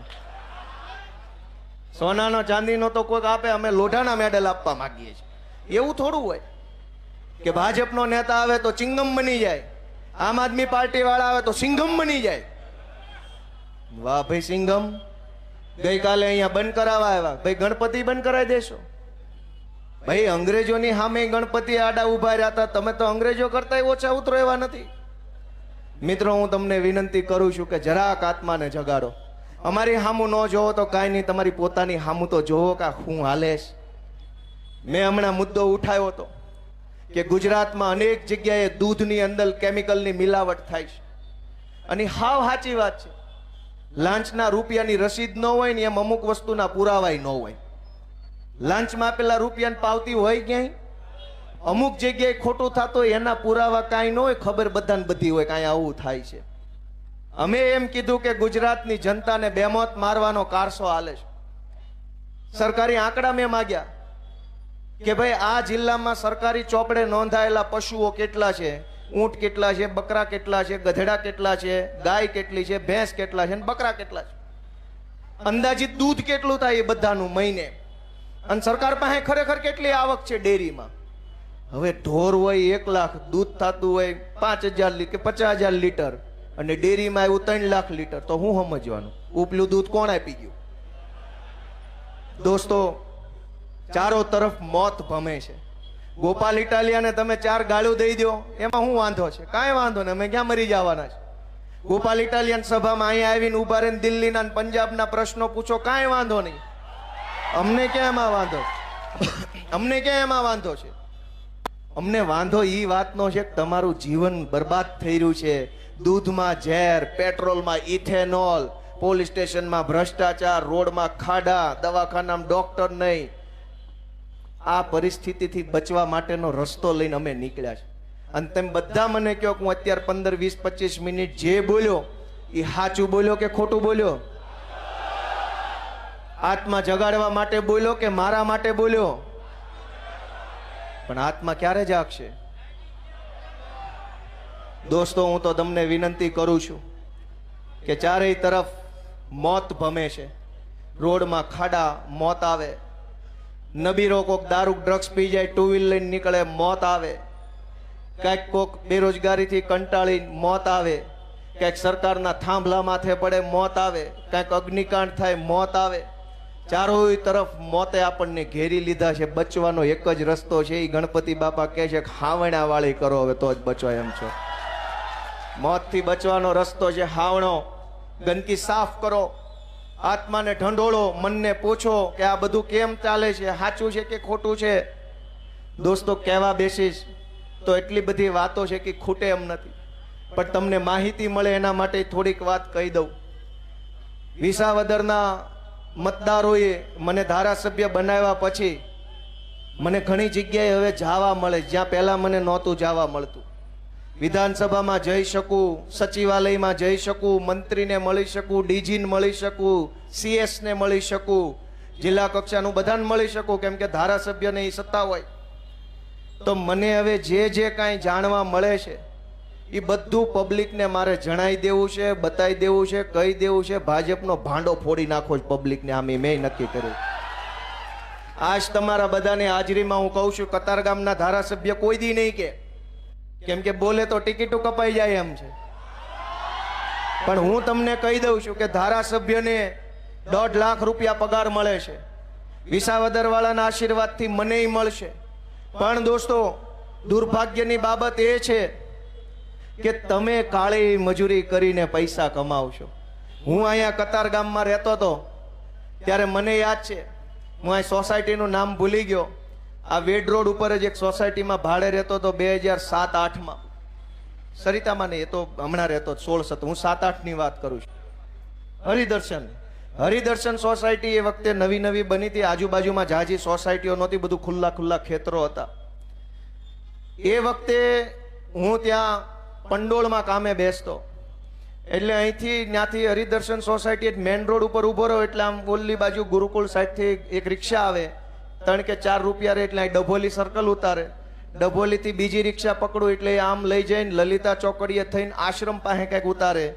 [SPEAKER 1] સોનાનો ચાંદીનો તો કોઈક આપે, અમે લોઢાના મેડલ આપવા માંગીએ છીએ. એવું થોડું હોય કે ભાજપનો નેતા આવે તો ચિંગમ બની જાય, આમ આદમી પાર્ટી વાળા આવે તો સિંઘમ બની જાય. વાહ ભાઈ સિંઘમ, ગઈકાલે અહીંયા બંધ કરાવવા આવ્યા. ભાઈ ગણપતિ બંધ કરાવી દેશો? ભાઈ અંગ્રેજોની સામે ગણપતિ આડા ઉભા રહ્યા હતા, તમે તો અંગ્રેજો કરતા ઓછા ઉતરો એવા નથી. મિત્રો, હું તમને વિનંતી કરું છું કે જરાક આત્માને જગાડો. અમારી સામું ન જોવો તો કાંઈ નહીં, તમારી પોતાની સામું તો જોવો કે હું હાલેશ. મેં હમણાં મુદ્દો ઉઠાવ્યો હતો કે ગુજરાતમાં અનેક જગ્યાએ દૂધની અંદર કેમિકલની મિલાવટ થાય છે, અને હાવ સાચી વાત છે. લાંચના રૂપિયાની રસીદ ન હોય ને એમ અમુક વસ્તુના પુરાવાય ન હોય. લાંચમાં આપેલા રૂપિયાની પાવતી હોય ક્યાંય? અમુક જગ્યાએ ખોટું થતું હોય એના પુરાવા કાંઈ ન હોય, ખબર બધાને બધી હોય કાંઈ આવું થાય છે. અમે એમ કીધું કે ગુજરાતની જનતાને બેમોત મારવાનો કારસો હાલે છે. સરકારી આંકડા મેં માગ્યા કે ભાઈ આ જિલ્લામાં સરકારી ચોપડે નોંધાયેલા પશુઓ કેટલા છે, ઊંટ કેટલા છે, બકરા કેટલા છે, ગધેડા કેટલા છે, ગાય કેટલી છે, ભેંસ કેટલા છે, બકરા કેટલા છે, અંદાજિત દૂધ કેટલું થાય એ બધાનું મહિને, અને સરકાર પાસે ખરેખર કેટલી આવક છે ડેરીમાં. હવે ઢોર હોય 1 લાખ, દૂધ થતું હોય 5,000 કે 50,000 લીટર, અને ડેરીમાં આવ્યું 3 લાખ લીટર, તો હું સમજવાનું ઉપલું દૂધ કોણ આપી ગયું? દોસ્તો, ચારો તરફ મોત ભમે છે. ગોપાલ ઇટાલિયાને તમે 4 ગાળું દઈ દો, એમાં શું વાંધો છે? કાંઈ વાંધો નહીં, અમે ક્યાં મરી જવાના છે? ગોપાલ ઇટાલિયન સભામાં અહીંયા આવીને ઉભા રહીને દિલ્હીના અને પંજાબના પ્રશ્નો પૂછો, કાંઈ વાંધો નહીં. અમને ક્યાં એમાં વાંધો? અમને ક્યાં એમાં વાંધો છે? અમને વાંધો એ વાતનો છે કે તમારું જીવન બરબાદ થઈ રહ્યું છે. દૂધમાં ઝેર, પેટ્રોલમાં ઇથેનોલ, પોલીસ સ્ટેશનમાં ભ્રષ્ટાચાર, રોડમાં ખાડા, દવાખાનામાં ડોક્ટર નહીં. આ પરિસ્થિતિથી બચવા માટેનો રસ્તો લઈને અમે નીકળ્યા છે. અને તમે બધા મને કહો કે હું અત્યારે 15, 20, 25 મિનિટ જે બોલ્યો એ સાચું બોલ્યો કે ખોટું બોલ્યો? આત્મા જગાડવા માટે બોલ્યો કે મારા માટે બોલ્યો? પણ આત્મા ક્યારે જાગશે? દોસ્તો, હું તો તમને વિનંતી કરું છું કે ચારેય તરફ મોત ભમે છે. રોડમાં ખાડા, મોત આવે. નબીરો કોક દારૂ ડ્રગ્સ પી જાય, 2 વ્હીલ લઈને નીકળે, મોત આવે. ક્યાંક કોક બેરોજગારીથી કંટાળી મોત આવે. ક્યાંક સરકારના થાંભલા માથે પડે, મોત આવે. ક્યાંક અગ્નિકાંડ થાય, મોત આવે. ચારોય તરફ મોતે આપણને ઘેરી લીધા છે. બચવાનો એક જ રસ્તો છે, એ ગણપતિ બાપા કહે છે કે હાવણા વાળી કરો, હવે તો જ બચો એમ છો. મોતથી બચવાનો રસ્તો છે હાવણો. ગંદકી સાફ કરો, આત્માને ઢંઢોળો, મનને પૂછો કે આ બધું કેમ ચાલે છે, સાચું છે કે ખોટું છે. દોસ્તો, કહેવા બેસીશ તો એટલી બધી વાતો છે કે ખૂટે એમ નથી, પણ તમને માહિતી મળે એના માટે થોડીક વાત કહી દઉં. વિસાવદરના મતદારોએ મને ધારાસભ્ય બનાવ્યા પછી મને ઘણી જગ્યાએ હવે જવા મળે, જ્યાં પહેલા મને નહોતું જવા મળતું. વિધાનસભામાં જઈ શકું, સચિવાલયમાં જઈ શકું, મંત્રીને મળી શકું, ડીજીને મળી શકું, CS ને મળી શકું, જિલ્લા કક્ષાનું બધાને મળી શકું, કેમ કે ધારાસભ્યને એ સત્તા હોય. તો મને હવે જે કાંઈ જાણવા મળે છે એ બધું પબ્લિકને મારે જણાવી દેવું છે, બતાવી દેવું છે, કહી દેવું છે. ભાજપનો ભાંડો ફોડી નાખો જ પબ્લિકને, આમ મેં નક્કી કર્યું. આજ તમારા બધાની હાજરીમાં હું કહું છું, કતારગામના ધારાસભ્ય કોઈ દી નહીં કે, કેમ કે બોલે તો ટિકિટો કપાઈ જાય એમ છે. પણ હું તમને કહી દઉં છું કે ધારાસભ્યને 1.5 લાખ રૂપિયા પગાર મળે છે. વિસાવદર વાળાના આશીર્વાદથી મને મળશે. પણ દોસ્તો, દુર્ભાગ્યની બાબત એ છે કે તમે કાળી મજૂરી કરીને પૈસા કમાવશો. હું અહીંયા કતારગામમાં રહેતો હતો ત્યારે મને યાદ છે, હું અહીં સોસાયટીનું નામ ભૂલી ગયો. આ વેડ રોડ ઉપર જ એક સોસાયટીમાં ભાડે રહેતો હતો 2007-8માં. સરિતામાં નહીં, એ તો હમણાં રહેતો 16-17. હું 7-8ની વાત કરું છું. હરિદર્શન સોસાયટી એ વખતે નવી બની હતી. આજુબાજુમાં જાજી સોસાયટીઓ નહોતી, બધું ખુલ્લા ખેતરો હતા. એ વખતે હું ત્યાં પંડોળમાં કામે બેસતો. એટલે અહીંથી ત્યાંથી હરિદર્શન સોસાયટી મેન રોડ ઉપર ઊભો રહ્યો એટલે આમ ઓલી બાજુ ગુરુકુળ સાઈડથી એક રિક્ષા આવે 3 કે 4 રૂપિયા રે એટલે અહીં ડભોલી સર્કલ ઉતારે. ડભોલીથી બીજી રિક્ષા પકડું એટલે આમ લઈ જઈને લલિતા ચોકડીએ થઈને આશ્રમ પાસે કંઈક ઉતારે.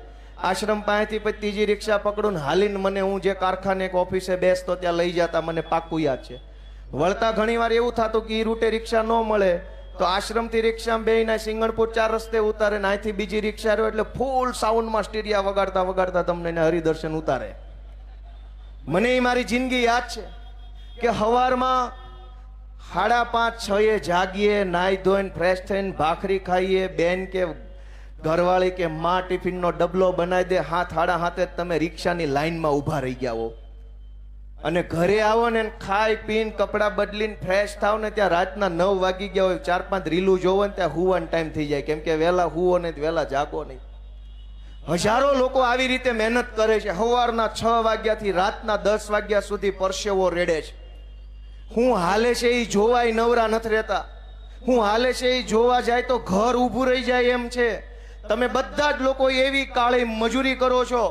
[SPEAKER 1] આશ્રમ પાસેથી પછી ત્રીજી રિક્ષા પકડું ને હાલીને મને હું જે કારખાને એક ઓફિસે બેસતો ત્યાં લઈ જતા, મને પાક્કું યાદ છે. વળતા ઘણી વાર એવું થતું કે એ રૂટે રિક્ષા ન મળે તો આશ્રમથી રિક્ષામાં બેહીને સિંગણપુર 4 રસ્તે ઉતારે ને અહીંથી બીજી રિક્ષા રહ્યો એટલે ફૂલ સાઉન્ડમાં સ્ટીરિયા વગાડતા વગાડતા તમને હરિદર્શન ઉતારે. મને એ મારી જિંદગી યાદ છે કે સવારમાં 5:30 6 જાગીએ, નાહી ધોઈને ફ્રેશ થઈને ભાખરી ખાઈએ, બેન કે ઘરવાળી કે માં ટિફિનનો ડબલો બનાવી દે, 7:30 તમે રિક્ષાની લાઈનમાં ઊભા રહી ગયા હો અને ઘરે આવો ને ખાઈ પીને કપડાં બદલીને ફ્રેશ થાવ ને ત્યાં રાતના 9 વાગી ગયા હોય, 4-5 રીલું જોવો ને ત્યાં હુવાનો ટાઈમ થઈ જાય, કેમ કે વહેલા હુવો નહીં વહેલા જાગો નહીં. હજારો લોકો આવી રીતે મહેનત કરે છે. સવારના 6 વાગ્યાથી રાતના 10 વાગ્યા સુધી પરસેવો રેડે છે. હું હાલે છે એ જોવાય નવરા નથી રહેતા. હું હાલે છે એ જોવા જાય તો ઘર ઊભું રહી જાય એમ છે. તમે બધા જ લોકો એવી કાળી મજૂરી કરો છો,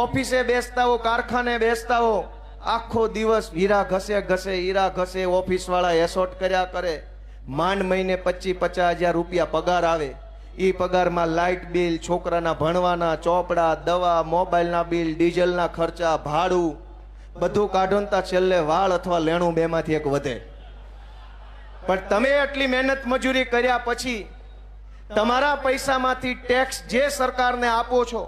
[SPEAKER 1] ઓફિસે બેસતા હો, કારખાને બેસતા હો, આખો દિવસ હીરા ઘસે હીરા ઘસે, ઓફિસ વાળા એસોટ કર્યા કરે, માંડ મહિને 25-50 હજાર રૂપિયા પગાર આવે. એ પગારમાં લાઇટ બિલ, છોકરાના ભણવાના ચોપડા, દવા, મોબાઈલના બિલ, ડીઝલના ખર્ચા, ભાડું બધું કાઢોનતા છેલ્લે વાળ અથવા લેણું બેમાંથી એક વધે. પણ તમે આટલી મહેનત મજૂરી કર્યા પછી તમારા પૈસામાંથી ટેક્સ જે સરકારને આપો છો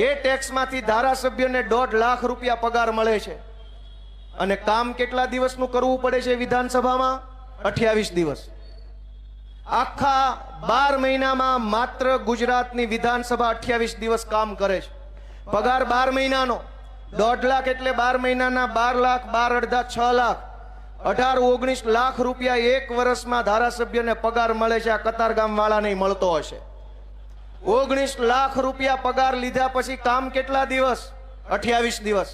[SPEAKER 1] એ ટેક્સમાંથી ધારાસભ્યને 1.5 લાખ રૂપિયા પગાર મળે છે. અને કામ કેટલા દિવસનું કરવું પડે છે વિધાનસભામાં? 28 દિવસ. આખા 12 મહિનામાં માત્ર ગુજરાતની વિધાનસભા 28 દિવસ કામ કરે છે. પગાર 12 મહિનાનો 1.5 લાખ એટલે 12 મહિનાના 12 લાખ, 12 અડધા 6 લાખ, 18-19 લાખ રૂપિયા એક વર્ષમાં ધારાસભ્યને પગાર મળે છે. આ કતારગામ વાળા નહીં મળતો હશે. 19 લાખ રૂપિયા પગાર લીધા પછી કામ કેટલા દિવસ? 28 દિવસ.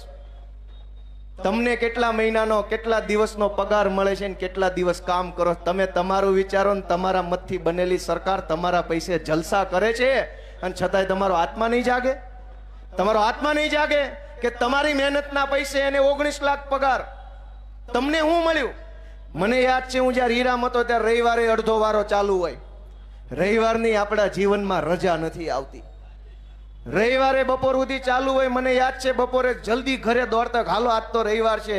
[SPEAKER 1] તમને કેટલા મહિનાનો કેટલા દિવસનો પગાર મળે છે ને કેટલા દિવસ કામ કરો? તમે તમારું વિચારો ને તમારા મતથી બનેલી સરકાર તમારા પૈસે જલસા કરે છે અને છતાંય તમારો આત્મા નહીં જાગે? તમારો આત્મા નહીં જાગે કે તમારી મહેનતના પૈસે એને 19 લાખ પગાર? તમને શું મળ્યું? મને યાદ છે હું જ્યારે હીરામાં હતો ત્યારે રવિવારે અડધો વારો ચાલુ હોય. રવિવારની આપણા જીવનમાં રજા નથી આવતી. રવિવારે બપોર સુધી ચાલુ હોય. મને યાદ છે બપોરે જલ્દી ઘરે દોડતા, હાલો આજ તો રવિવાર છે.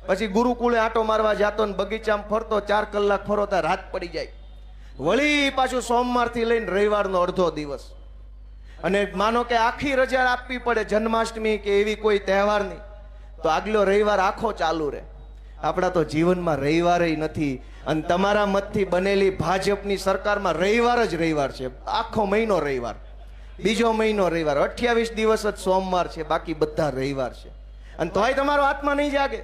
[SPEAKER 1] પછી ગુરુકુળે આંટો મારવા જાતો ને બગીચામાં ફરતો, 4 કલાક ફરો ત્યાં રાત પડી જાય. વળી પાછું સોમવારથી લઈને રવિવારનો અડધો દિવસ. અને માનો કે આખી રજા આપવી પડે જન્માષ્ટમી કે એવી કોઈ તહેવારની, તો આગલો રવિવાર આખો ચાલુ રહે. આપણા તો જીવનમાં રવિવાર નથી. અને તમારા મતથી બનેલી ભાજપની સરકારમાં રવિવાર જ રવિવાર છે. આખો મહિનો રવિવાર, બીજો મહિનો રવિવાર, 28 દિવસ જ સોમવાર છે, બાકી બધા રવિવાર છે. અને તોય તમારો આત્મા નહીં જાગે.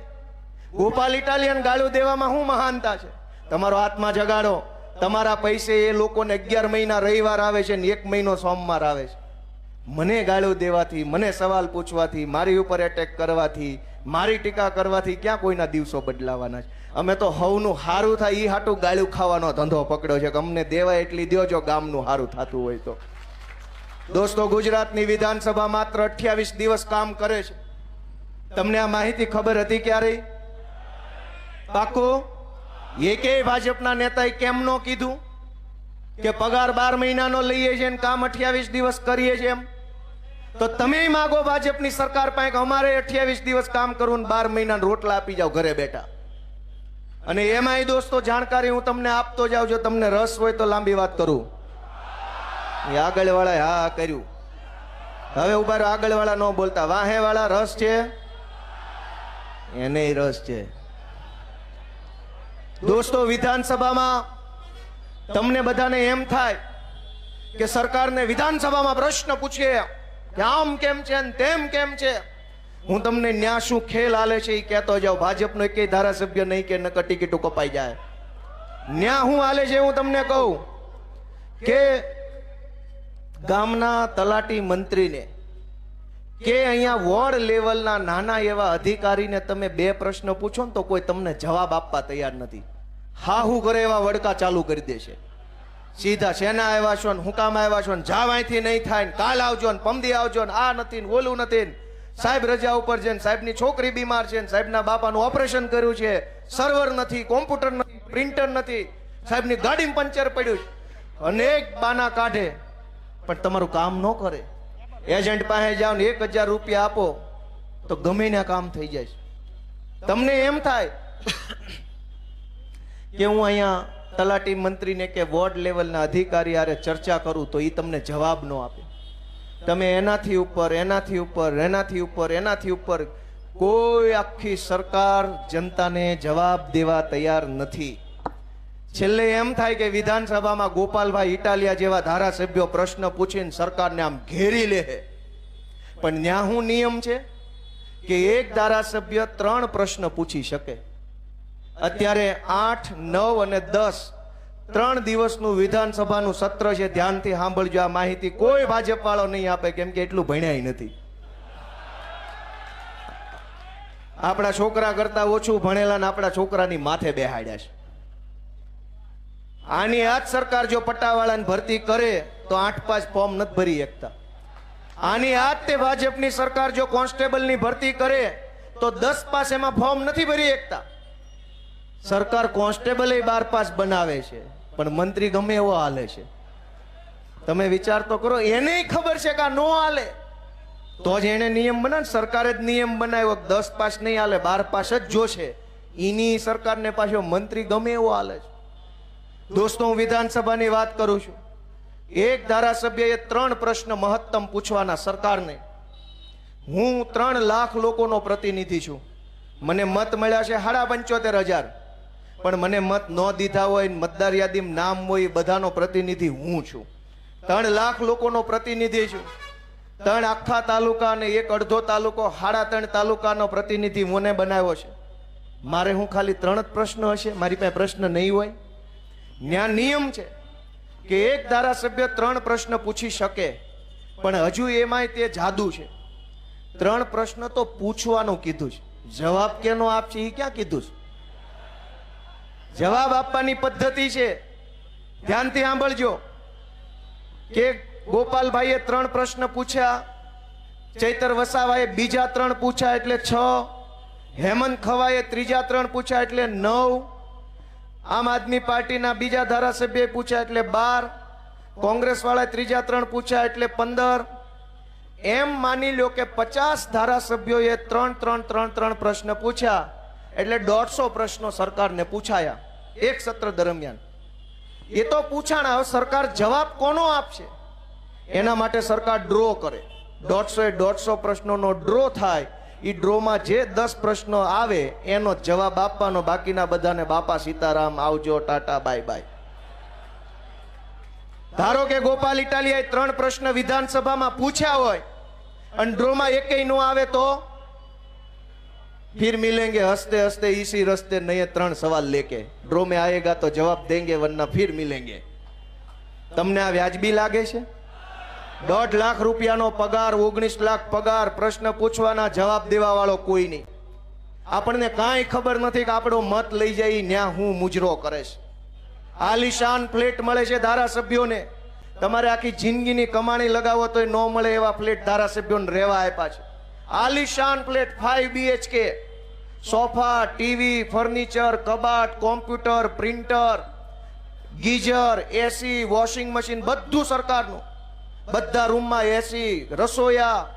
[SPEAKER 1] ગોપાલ ઇટાલિયન ગાળું દેવામાં શું મહાનતા છે? તમારો આત્મા જગાડો. તમારા પૈસે એ લોકોને 11 મહિના રવિવાર આવે છે ને 1 મહિનો સોમવાર આવે છે. મને ગાળું દેવાથી, મને સવાલ પૂછવાથી, મારી ઉપર એટેક કરવાથી, મારી ટીકા કરવાથી ક્યાં કોઈના દિવસો બદલાવાના છે? અમે તો હવનું હારું થાય એ હાટું ગાળું ખાવાનો ધંધો પકડ્યો છે કે અમને દેવાય એટલી દ્યો જો ગામનું હારું થતું હોય તો. દોસ્તો, ગુજરાતની વિધાનસભા માત્ર 28 દિવસ કામ કરે છે. તમને આ માહિતી ખબર હતી ક્યારે? પાકો? એકેય ભાજપના નેતાએ કેમ ન કીધું કે પગાર 12 મહિનાનો લઈએ છીએ ને કામ 28 દિવસ કરીએ છીએ એમ? તો તમે માગો ભાજપની સરકાર પાસે કે અમારે 28 દિવસ કામ કરવું ને 12 મહિના રોટલા આપી જાઓ ઘરે બેઠા. અને એમાંય દોસ્તો જાણકારી હું તમને આપતો જાઉં. જો તમને રસ હોય તો લાંબી વાત કરું. આગળ વાળા હા કર્યું. હવે ઉભા રહો, આગળ વાળા ન બોલતા. વાહે વાળા રસ છે, એને રસ છે. દોસ્તો, વિધાનસભામાં તમને બધાને એમ થાય કે સરકારને વિધાનસભામાં પ્રશ્ન પૂછીએ કે આમ કેમ છે ને તેમ કેમ છે. હું તમને ન્યા શું ખેલ હાલે છે એ કહેતો જાઉં. ભાજપનો એકેય ધારાસભ્ય નહીં કે નકર ટિકિટો કપાઈ જાય. ન્યા શું હાલે છે હું તમને કહું કે ગામના તલાટી મંત્રીને કે અહીંયા વોર્ડ લેવલના નાના એવા અધિકારીને તમે 2 પ્રશ્ન પૂછો ને તો કોઈ તમને જવાબ આપવા તૈયાર નથી. હા હું કરે એવા વડકા ચાલુ કરી દેશે. સીધા શેના આવ્યા છો ને હું કામ આવ્યા છો ને જાવ અહીંથી નહીં થાય ને કાલ આવજો ને પમદી આવજો ને આ નથી ને ઓલું નથી ને સાહેબ રજા ઉપર છે ને સાહેબની છોકરી બીમાર છે ને સાહેબના બાપાનું ઓપરેશન કર્યું છે, સર્વર નથી, કોમ્પ્યુટર નથી, પ્રિન્ટર નથી, સાહેબની ગાડીમાં પંચર પડ્યું છે, અનેક બાના કાઢે પણ તમારું કામ ન કરે. એજન્ટ પાસે જાઓ ને 1000 રૂપિયા આપો તો ગમે ના કામ થઈ જાય. તમને એમ થાય કે હું અહીંયા તલાટી મંત્રીને કે વોર્ડ લેવલના અધિકારી હારે ચર્ચા કરું તો એ તમને જવાબ ન આપે. તમે એનાથી ઉપર એનાથી ઉપર એનાથી ઉપર એનાથી ઉપર, કોઈ આખી સરકાર જનતાને જવાબ દેવા તૈયાર નથી. છેલ્લે એમ થાય કે વિધાનસભામાં ગોપાલભાઈ ઇટાલિયા જેવા ધારાસભ્યો પ્રશ્ન પૂછીને સરકારને આમ ઘેરી લે. પણ ત્યાં શું નિયમ છે કે એક ધારાસભ્ય 3 પ્રશ્ન પૂછી શકે. અત્યારે 8, 9 અને 10 3 દિવસનું વિધાનસભાનું સત્ર છે. ધ્યાનથી સાંભળજો આ માહિતી. કોઈ ભાજપ વાળો નહીં આપે, કેમ કે એટલું ભણ્યા નથી. આપણા છોકરા કરતા ઓછું ભણેલા ને આપણા છોકરાની માથે બેહાડ્યા છે. આની આ જ સરકાર જો પટ્ટાવાળાને ભરતી કરે તો 8-5 ફોર્મ નથી ભરી શકતા. આની આ જ તે ભાજપની સરકાર જો કોન્સ્ટેબલની ભરતી કરે તો 10 પાસ એમાં ફોર્મ નથી ભરી શકતા. સરકાર કોન્સ્ટેબલ 12 પાસ બનાવે છે પણ મંત્રી ગમે એવો હાલે છે. તમે વિચાર તો કરો. એને ખબર છે કે આ નો હાલે તો જ એને નિયમ બનાવે. સરકારે જ નિયમ બનાવ્યો 10 પાસ નહીં હાલે, 12 પાસ જ જોશે. એની સરકારને પાછો મંત્રી ગમે એવો હાલે છે. દોસ્તો, હું વિધાનસભાની વાત કરું છું. એક ધારાસભ્યએ 3 પ્રશ્ન મહત્તમ પૂછવાના સરકારને. હું 3 લાખ લોકોનો પ્રતિનિધિ છું. મને મત મળ્યા છે 75,000, પણ મને મત ન દીધા હોય, મતદાર યાદીમાં નામ હોય, બધાનો પ્રતિનિધિ હું છું. 3 લાખ લોકોનો પ્રતિનિધિ છું. 3 આખા તાલુકા અને 1 અડધો તાલુકો, 3.5 તાલુકાનો પ્રતિનિધિ મને બનાવ્યો છે. મારે હું ખાલી 3 જ પ્રશ્ન હશે? મારી પાસે પ્રશ્ન નહીં હોય? ન્યા નિયમ છે કે એક ધારાસભ્ય 3 પ્રશ્ન પૂછી શકે, પણ હજુ એમાંય તે જાદુ છે. 3 પ્રશ્ન તો પૂછવાનું કીધું છે, જવાબ કેનો આપશે એ ક્યાં કીધું છે? જવાબ આપવાની પદ્ધતિ છે. ધ્યાનથી સાંભળજો કે ગોપાલભાઈએ 3 પ્રશ્ન પૂછ્યા, ચૈતર વસાવાએ બીજા 3 પૂછ્યા એટલે 6, હેમંત ખવાએ ત્રીજા 3 પૂછ્યા એટલે 9, આમ આદમી પાર્ટીના બીજા ધારાસભ્યએ પૂછ્યા એટલે 12, કોંગ્રેસ વાળાએ ત્રીજા 3 પૂછ્યા એટલે 15. એમ માની લો કે 50 ધારાસભ્યોએ 3 પ્રશ્ન પૂછ્યા એટલે 150 પ્રશ્નો સરકારને પૂછાયા એક સત્ર દરમિયાન. એ તો પૂછાણા. હવે સરકાર જવાબ કોનો આપશે? એના માટે સરકાર ડ્રો કરે. 150 પ્રશ્નોનો ડ્રો થાય. એ ડ્રોમાં જે 10 પ્રશ્નો આવે એનો જવાબ આપવાનો, બાકીના બધાને બાપા સીતારામ, આવજો, ટાટા, બાય બાય. ધારો કે ગોપાલ ઇટાલિયાએ 3 પ્રશ્ન વિધાનસભામાં પૂછ્યા હોય અને ડ્રોમાં એકેય નો આવે તો फिर मिलेंगे हंसते हंसते इसी रस्ते नए 3 सवाल लेके, ड्रो में आएगा तो जवाब देंगे वरना फिर मिलेंगे. તમને આ વ્યાજબી લાગે છે? 1.5 લાખ રૂપિયાનો પગાર, 19 લાખ પગાર, પ્રશ્ન પૂછવાના, જવાબ દેવા વાળો કોઈ નહીં. આપણને કાંઈ ખબર નથી કે આપણો મત લઈ જાય ન્યા હું મુજરો કરે છે. આલિશાન ફ્લેટ મળે છે ધારાસભ્યોને. તમારે આખી જિંદગીની કમાણી લગાવો તોય ન મળે એવા ફ્લેટ ધારાસભ્યોને રહેવા આપ્યા છે. આલિશાન flat, 5 BHK, sofa, TV, furniture, કબાટ, computer, printer, geyser, AC, washing machine, બધું સરકારનું. બધા રૂમમાં એસી, રસોયા.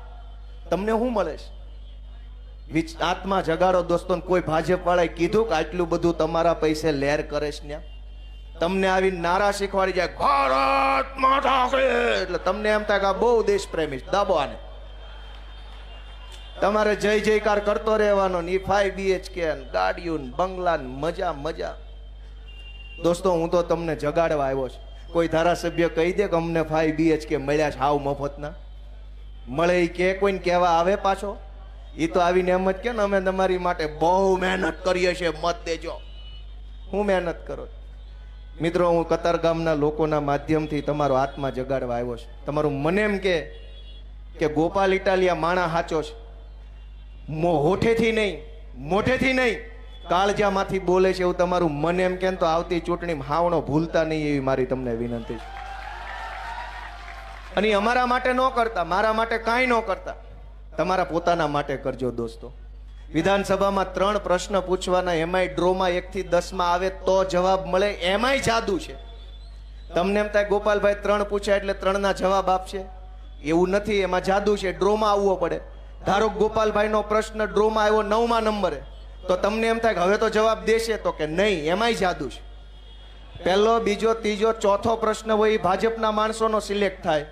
[SPEAKER 1] તમને શું મળે છે? આત્મા જગાડો દોસ્તો. કોઈ ભાજપ વાળાએ કીધું કે આટલું બધું તમારા પૈસે લેર કરે છે ને? તમને આવી નારા શીખવાડી જાય ભારત માતા કી, એટલે તમને એમ થાય કે આ બહુ દેશ પ્રેમી. દાબો આને. તમારે જય જયકાર કરતો રહેવાનો. 5 BHK ગાડીઓ, બંગલા, મજા મજા. દોસ્તો, હું તો તમને જગાડવા આવ્યો છું. કોઈ ધારાસભ્ય કહી દે કે અમને 5 BHK મળ્યા છે હાવ મફતના? મળે એ કે કોઈને કહેવા આવે પાછો? એ તો આવીને એમ જ કે ને અમે તમારી માટે બહુ મહેનત કરીએ છીએ, મત દેજો. હું મહેનત કરો? મિત્રો, હું કતારગામના લોકોના માધ્યમથી તમારો આત્મા જગાડવા આવ્યો છું. તમારું મને એમ કે ગોપાલ ઇટાલિયા માણા સાચો છે. હોઠેથી નહીં, મોઢેથી નહીં, કાળજામાંથી બોલે છે એવું તમારું મન એમ કે તો આવતી ચૂંટણીમાં હાવણો ભૂલતા નહીં એવી મારી તમને વિનંતી છે. અને અમારા માટે ન કરતા, મારા માટે કાંઈ ન કરતા, તમારા પોતાના માટે કરજો દોસ્તો. વિધાનસભામાં 3 પ્રશ્ન પૂછવાના, એમાંય ડ્રોમાં 1 થી 10 માં આવે તો જવાબ મળે, એમાંય જાદુ છે. તમને એમ થાય ગોપાલભાઈ 3 પૂછ્યા એટલે 3 ના જવાબ આપશે, એવું નથી, એમાં જાદુ છે. ડ્રોમાં આવવો પડે. ધારો ગોપાલભાઈ નો પ્રશ્ન ડ્રોમાં આવ્યો 9મા નંબરે, તો તમને એમ થાય કે હવે તો જવાબ દેશે, તો કે નહીં, એમાંય જાદુ છે. પહેલો, બીજો, ત્રીજો, ચોથો પ્રશ્ન હોય એ ભાજપના માણસોનો સિલેક્ટ થાય,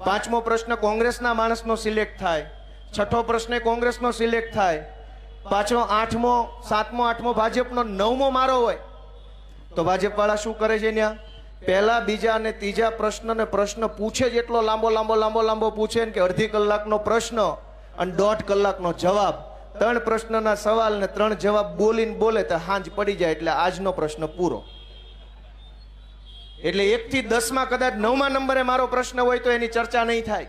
[SPEAKER 1] 5મો પ્રશ્ન કોંગ્રેસના માણસનો સિલેક્ટ થાય, 6થો પ્રશ્ન કોંગ્રેસનો સિલેક્ટ થાય, પાછો 8મો, 7મો, 8મો ભાજપનો, 9મો મારો હોય. તો ભાજપ વાળા શું કરે છે ત્યાં? પહેલા, બીજા અને ત્રીજા પ્રશ્નને પ્રશ્ન પૂછે જ એટલો લાંબો પૂછે ને કે અડધી કલાકનો પ્રશ્ન અને 1.5 કલાકનો જવાબ. 3 પ્રશ્નના સવાલ ને 3 જવાબ બોલીને બોલે તો હાંજ પડી જાય એટલે આજનો પ્રશ્ન પૂરો. એટલે 1 થી 10 માં કદાચ 9મા નંબરે મારો પ્રશ્ન હોય તો એની ચર્ચા નહીં થાય.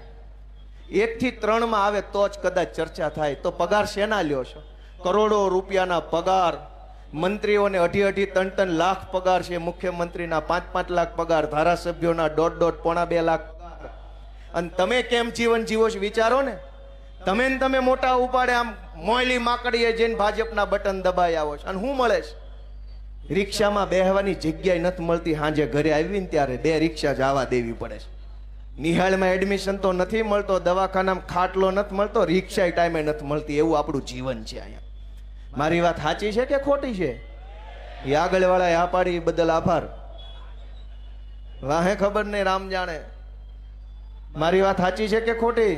[SPEAKER 1] 1 થી 3 માં આવે તો જ કદાચ ચર્ચા થાય. તો પગાર શેના લ્યો છો? કરોડો રૂપિયાના પગાર, મંત્રીઓને 2.5, 3 લાખ પગાર છે, મુખ્યમંત્રીના 5 લાખ પગાર, ધારાસભ્યોના 1.5, 2 લાખ પગાર. અને તમે કેમ જીવન જીવો છો વિચારો ને. તમે મોટા ઉપાડે આમ મોયલી માકડીએ જઈને ભાજપના બટન દબાઈ આવો છો. અને શું મળે છે? રિક્ષામાં બેહવાની જગ્યાએ નથી મળતી. સાંજે ઘરે આવીને ત્યારે 2 રિક્ષા જવા દેવી પડે છે. નિહાળમાં એડમિશન તો નથી મળતો, દવાખાનામાં ખાટલો નથી મળતો, રિક્ષા ટાઈમે નથી મળતી. એવું આપણું જીવન છે અહીંયા. મારી વાત સાચી છે કે ખોટી છે? એ આગળ વાળા આ પાડી બદલ આભાર. વાહે ખબર નહીં, રામ જાણે. મારી વાત સાચી છે કે ખોટી?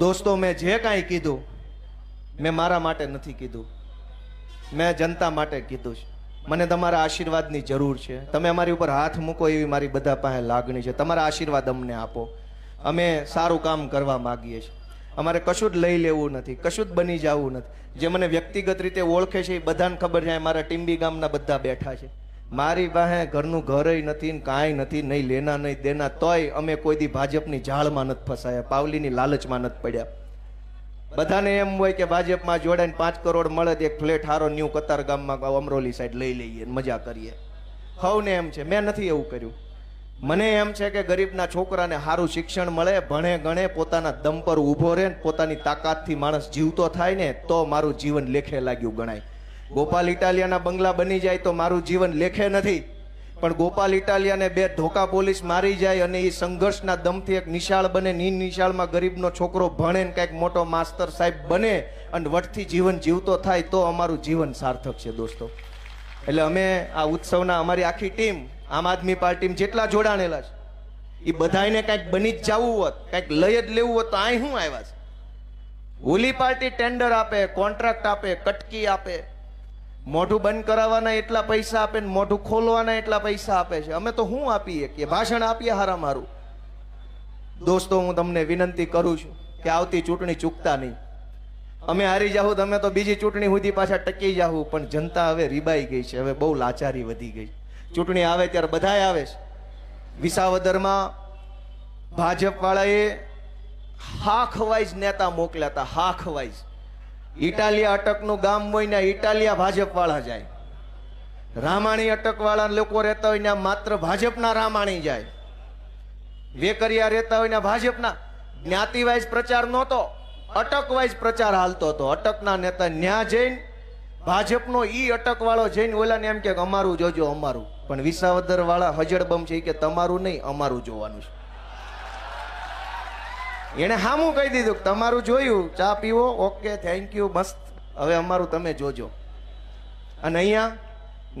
[SPEAKER 1] દોસ્તો, મેં જે કાંઈ કીધું મેં મારા માટે નથી કીધું, મેં જનતા માટે કીધું છે. મને તમારા આશીર્વાદની જરૂર છે. તમે અમારી ઉપર હાથ મૂકો એવી મારી બધા પાસે લાગણી છે. તમારા આશીર્વાદ અમને આપો. અમે સારું કામ કરવા માગીએ છીએ. અમારે કશું જ લઈ લેવું નથી, કશું જ બની જવું નથી. જે મને વ્યક્તિગત રીતે ઓળખે છે એ બધાને ખબર છે. મારા ટીંબી ગામના બધા બેઠા છે. મારી પાસે ઘરનું ઘરય નથી ને કાંઈ નથી, નહીં લેના નહીં દેના, તોય અમે કોઈ દી ભાજપની જાળમાં નથી ફસાયા, પાવલીની લાલચમાં નથી પડ્યા. બધાને એમ હોય કે ભાજપમાં જોડાઈને 5 કરોડ મળે તો એક ફ્લેટ હારો ન્યૂ કતાર ગામમાં અમરોલી સાઈડ લઈ લઈએ, મજા કરીએ. હવને એમ છે. મેં નથી એવું કર્યું. મને એમ છે કે ગરીબના છોકરાને સારું શિક્ષણ મળે, ભણે ગણે, પોતાના દમ પર ઊભો રહે, પોતાની તાકાતથી માણસ જીવતો થાય ને તો મારું જીવન લેખે લાગ્યું ગણાય. ગોપાલ ઇટાલિયાના બંગલા બની જાય તો મારું જીવન લેખે નથી, પણ ગોપાલ ઇટાલિયાને 2 ધોકા પોલીસ મારી જાય અને એ સંઘર્ષના દમથી એક નિશાળ બને, નિશાળમાં ગરીબનો છોકરો ભણે ને કંઈક મોટો માસ્તર સાહેબ બને અને વટથી જીવન જીવતો થાય તો અમારું જીવન સાર્થક છે દોસ્તો. એટલે અમે આ ઉત્સવના, અમારી આખી ટીમ, આમ આદમી પાર્ટીમાં જેટલા જોડાણેલા છે એ બધાને કંઈક બની જ જવું હોત, કંઈક લઈ જ લેવું હોત તો અહીં શું આવ્યા છે? ઓલી પાર્ટી ટેન્ડર આપે, કોન્ટ્રાક્ટ આપે, કટકી આપે, મોઢું બંધ કરાવવાના એટલા પૈસા આપે ને મોઢું ખોલવાના એટલા પૈસા આપે છે. અમે તો શું આપીએ કે ભાષણ આપીએ હારા મારું. દોસ્તો, હું તમને વિનંતી કરું છું કે આવતી ચૂંટણી ચૂકતા નહીં. અમે હારી જાહું તમે તો બીજી ચૂંટણી સુધી પાછા ટકી જાહું, પણ જનતા હવે રીબાઈ ગઈ છે, હવે બહુ લાચારી વધી ગઈ. ચૂંટણી આવે ત્યારે બધાય આવે છે. વિસાવદરમાં ભાજપ વાળાએ હાખવાઇઝ નેતા મોકલ્યા હતા, હાખવાઇઝ. ઇટાલિયા અટકનું ગામ હોય ને ઇટાલિયા ભાજપ વાળા જાય, રામાણી અટક વાળા લોકો રહેતા હોય ને માત્ર ભાજપના રામાણી જાય, વેકરિયા રહેતા હોય ને ભાજપના. જ્ઞાતિ વાઇઝ પ્રચાર નહોતો, અટક વાઇઝ પ્રચાર હાલતો હતો. અટકના નેતા ન્યા જઈને ભાજપનો ઈ અટક વાળો જઈને ઓલાને એમ કે અમારું જોજો, અમારું. પણ વિસાવદર વાળા હજડબમ છે કે તમારું નહીં, અમારું જોવાનું છે. એને હામું કહી દીધું કે તમારું જોયું, ચા પીવો, ઓકે, થેન્ક યુ, મસ્ત, હવે અમારું તમે જોજો. અને અહીંયા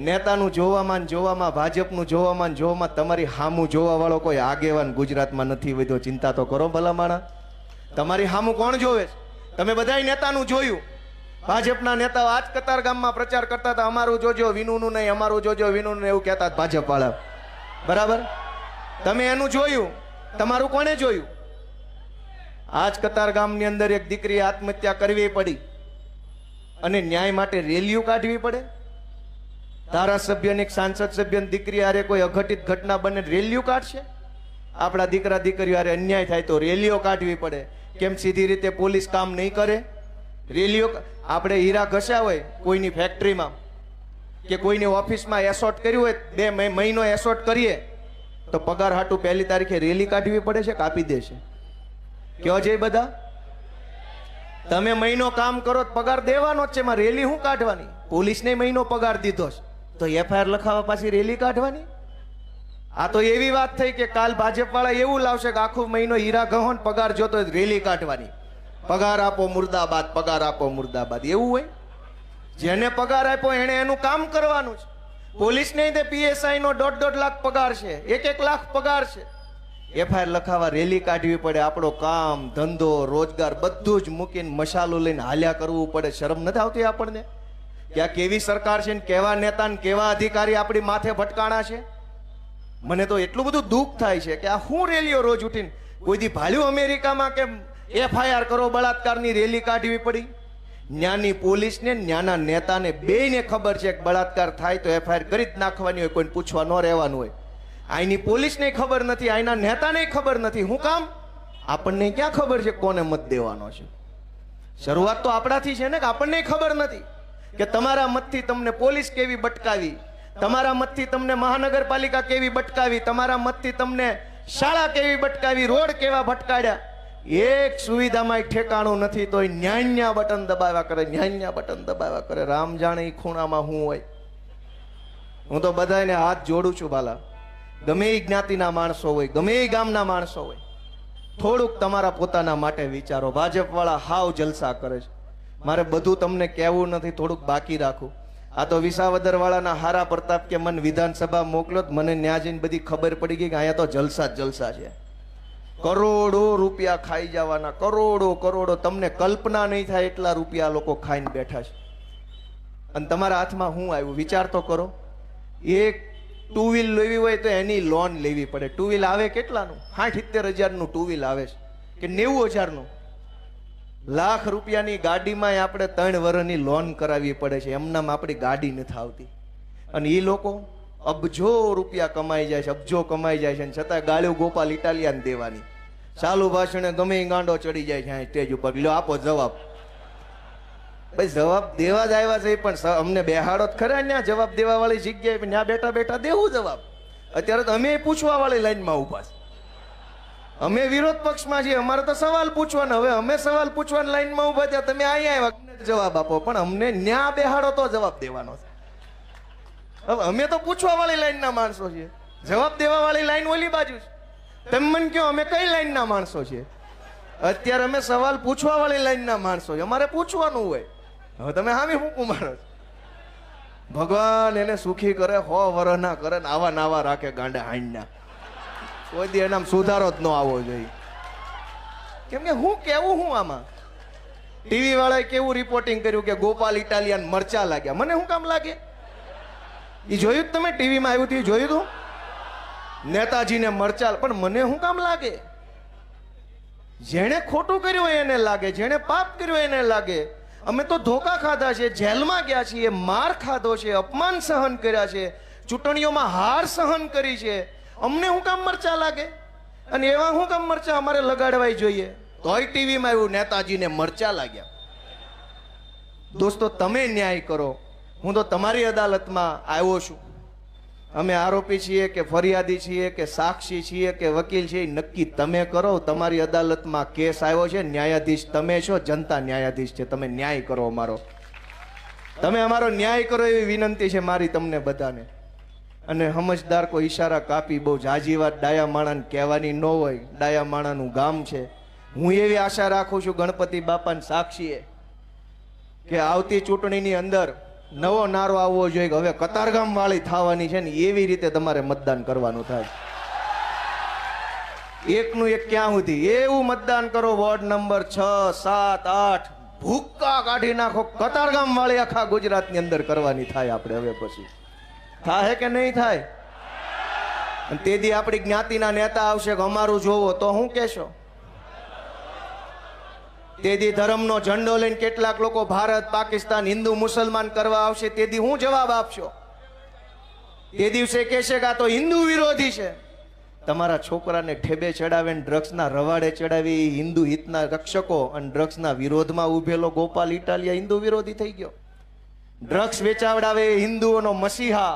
[SPEAKER 1] નેતાનું જોવામાં ભાજપનું જોવામાં તમારી હામું જોવા વાળો કોઈ આગેવાન ગુજરાતમાં નથી વધ્યો. ચિંતા તો કરો ભલા માણા. તમારી હામું કોણ જોવે છે? તમે બધાય નેતાનું જોયું. ભાજપના નેતાઓ આજ કતાર ગામમાં પ્રચાર કરતા હતા, અમારું જોજો, વિનુનું નહીં, અમારું જોજો, વિનુનું એવું કહેતા ભાજપ વાળા. બરાબર? તમે એનું જોયું, તમારું કોણે જોયું? આજ કતાર ગામની અંદર એક દીકરીએ આત્મહત્યા કરવી પડી અને ન્યાય માટે રેલીઓ કાઢવી પડે. ધારાસભ્યની, સાંસદ સભ્યની દીકરી હારે કોઈ અઘટિત ઘટના બને રેલીઓ કાઢશે? આપણા દીકરા દીકરીઓ હારે અન્યાય થાય તો રેલીઓ કાઢવી પડે. કેમ સીધી રીતે પોલીસ કામ નહીં કરે? રેલીઓ આપણે હીરા ઘસ્યા હોય કોઈની ફેક્ટરીમાં કે કોઈની ઓફિસમાં એસોર્ટ કર્યું હોય, 2 મહિનો એસોર્ટ કરીએ તો પગાર હાટું 1 તારીખે રેલી કાઢવી પડે છે, કાપી દેશે. કયો છે બધા? તમે મહિનો કામ કરો તો પગાર દેવાનો જ છે, એમાં રેલી શું કાઢવાની? પોલીસને મહિનો પગાર દીધો છે તો એફઆઈઆર લખાવવા પાછી રેલી કાઢવાની? આ તો એવી વાત થઈ કે કાલ ભાજપ વાળા એવું લાવશે કે આખો મહિનો હીરા ઘહો ને પગાર જોતો રેલી કાઢવાની. પગાર આપો મુર્દાબાદ, પગાર આપો મુર્દાબાદ, એવું હોય? જેને પગાર આપ્યો એને એનું કામ કરવાનું છે. પોલીસને તે પીએસઆઈ નો 1.5 લાખ પગાર છે, 1 લાખ પગાર છે. એફઆઈઆર લખાવા રેલી કાઢવી પડે, આપણો કામ ધંધો રોજગાર બધું જ મૂકીને મસાલો લઈને હાલ્યા કરવું પડે. શરમ નથી આવતી આપણને કે આ કેવી સરકાર છે ને કેવા નેતા ને કેવા અધિકારી આપણી માથે ભટકાણા છે? મને તો એટલું બધું દુઃખ થાય છે કે આ શું રેલીઓ રોજ ઉઠીને કોઈ દી ભાલ્યું અમેરિકામાં કે એફઆઈઆર કરો બળાત્કારની રેલી કાઢવી પડી? ન્યાની પોલીસને ન્યાના નેતાને બેયને ખબર છે કે બળાત્કાર થાય તો એફઆઈઆર કરી જ નાખવાની હોય, કોઈને પૂછવા ન રહેવાનું હોય. આઈની પોલીસને ખબર નથી, આઈના નેતાને ખબર નથી. શું કામ? આપણને ક્યાં ખબર છે કોને મત દેવાનો છે? શરૂઆત તો આપણાથી છે ને કે આપણને ખબર નથી કે તમારા મતથી તમને પોલીસ કેવી બટકાવી, તમારા મતથી તમને મહાનગરપાલિકા કેવી બટકાવી, તમારા મતથી તમને શાળા કેવી બટકાવી, રોડ કેવા ભટકાડ્યા. એક સુવિધામાં ઠેકાણું નથી તો ન્યાન્યા બટન દબાવ્યા કરે, ન્યાન્યા બટન દબાવ્યા કરે. રામ જાણે એ ખૂણામાં હું હોય. હું તો બધાને હાથ જોડું છું બાલા, ગમે એ જ્ઞાતિના માણસો હોય, ગમે એ ગામના માણસો હોય, થોડુંક તમારા પોતાના માટે વિચારો. ભાજપ વાળા હાવ જલસા કરે છે. મારે બધું તમને કહેવું નથી, થોડુંક બાકી રાખું. આ તો વિસાવદર વાળાના હારા પ્રતાપ કે મને વિધાનસભા મોકલો, મને ન્યા જઈને બધી ખબર પડી ગઈ કે અહીંયા તો જલસા જ જલસા છે. કરોડો રૂપિયા ખાઈ જવાના, કરોડો. તમને કલ્પના નહીં થાય એટલા રૂપિયા લોકો ખાઈને બેઠા છે. અને તમારા હાથમાં શું આવ્યું વિચાર તો કરો. એક 2 વ્હીલ લેવી હોય તો એની લોન લેવી પડે. 2 વ્હીલ આવે કેટલાનું? 60-70,000નું 2 વ્હીલ આવે છે કે 90,000નું? લાખ રૂપિયાની ગાડીમાં આપણે 3 વર્ષની લોન કરાવવી પડે છે. એમનામ આપણી ગાડી નથી આવતી. અને એ લોકો અબજો રૂપિયા કમાઈ જાય છે, અબજો કમાઈ જાય છે, છતાં ગાળ્યું ગોપાલ ઇટાલિયાને દેવાની. ચાલુ ભાષણે ગમે ગાંડો ચડી જાય છે સ્ટેજ ઉપર. લ્યો આપો જવાબ. ભાઈ જવાબ દેવા જ આવ્યા છે પણ અમને બેહાડો જ ખરા ત્યાં જવાબ દેવા વાળી જગ્યાએ, ત્યાં બેઠા બેઠા દેવું જવાબ. અત્યારે તો અમે પૂછવા વાળી લાઈનમાં ઉભા છે. અમે વિરોધ પક્ષમાં છીએ, અમારે તો સવાલ પૂછવાના. હવે અમે સવાલ પૂછવાની લાઈનમાં ઉભા થયા, તમે અહીંયા આવ્યા જવાબ આપો, પણ અમને ન્યા બેહાડો તો જવાબ દેવાનો છે. હવે અમે તો પૂછવા વાળી લાઈનના માણસો છીએ, જવાબ દેવા વાળી લાઈન ઓલી બાજુ છે. તમે મને કહો અમે કઈ લાઈનના માણસો છીએ? અત્યારે અમે સવાલ પૂછવા વાળી લાઈનના માણસો છીએ, અમારે પૂછવાનું હોય. હવે તમે હામી હું કુમારો છો? ભગવાન એને સુખી કરે, 100 વર્ષ ના કરે ને આવા નાવા રાખે ગાંડા હાઈના. કોઈ દી એનામ સુધારો જ ન આવવો જોઈએ. કેમ કે હું કેવું હું આમાં ટીવી વાળાએ કેવું રિપોર્ટિંગ કર્યું કે ગોપાલ ઇટાલિયન મરચા લાગ્યા. મને શું કામ લાગે? એ જોયું તમે ટીવીમાં આવ્યું હતું, જોયું હતું નેતાજીને મરચા, પણ મને શું કામ લાગે? જેણે ખોટું કર્યું એને લાગે, જેણે પાપ કર્યું એને લાગે. અમે તો ધોકા ખાધા છે, જેલમાં ગયા છીએ, માર ખાધો છે, અપમાન સહન કર્યા છે, ચૂંટણીઓમાં હાર સહન કરી છે. અમને શું કામ મરચા લાગે? અને એવા શું કામ મરચા અમારે લગાડવા જોઈએ? તોય ટીવીમાં આવ્યું નેતાજીને મરચા લાગ્યા. દોસ્તો તમે ન્યાય કરો. હું તો તમારી અદાલતમાં આવ્યો છું. અમે આરોપી છીએ કે ફરિયાદી છીએ કે સાક્ષી છીએ કે વકીલ છીએ, નક્કી તમે કરો. તમારી અદાલતમાં કેસ આવ્યો છે, ન્યાયાધીશ તમે છો, જનતા ન્યાયાધીશ છે. તમે ન્યાય કરો અમારો, તમે અમારો ન્યાય કરો એવી વિનંતી છે મારી તમને બધાને. અને સમજદાર કોઈ ઈશારા કાપી બહુ જાજી વાત ડાયા માણાને કહેવાની ન હોય. ડાયા માણાનું ગામ છે. હું એવી આશા રાખું છું ગણપતિ બાપાને સાક્ષીએ કે આવતી ચૂંટણીની અંદર નવો નારો આવવો જોઈએ કે હવે કતારગામ વાળી થવાની છે ને એવી રીતે તમારે મતદાન કરવાનું થાય. એકનું એક ક્યાં સુધી એવું મતદાન કરો. વોર્ડ નંબર 6, 7, 8 ભૂક્કા કાઢી નાખો. કતારગામ વાળી આખા ગુજરાતની અંદર કરવાની થાય. આપણે હવે પછી થાય કે નહીં થાય? અને તેથી આપણી જ્ઞાતિના નેતા આવશે કે અમારું જોવો, તો હું કહેશો? તેથી ધર્મનો ઝંડો લઈને કેટલાક લોકો ભારત પાકિસ્તાન હિન્દુ મુસલમાન કરવા આવશે, તેથી હું જવાબ આપશો? તે દિવસે કહેશે કે આ તો હિન્દુ વિરોધી છે. તમારા છોકરાને ઠેબે ચડાવે ને ડ્રગ્સના રવાડે ચડાવી હિન્દુ હિતના રક્ષકો અને ડ્રગ્સના વિરોધમાં ઉભેલો ગોપાલ ઇટાલિયા હિન્દુ વિરોધી થઈ ગયો. ડ્રગ્સ વેચાવડાવે હિન્દુઓનો મસીહા,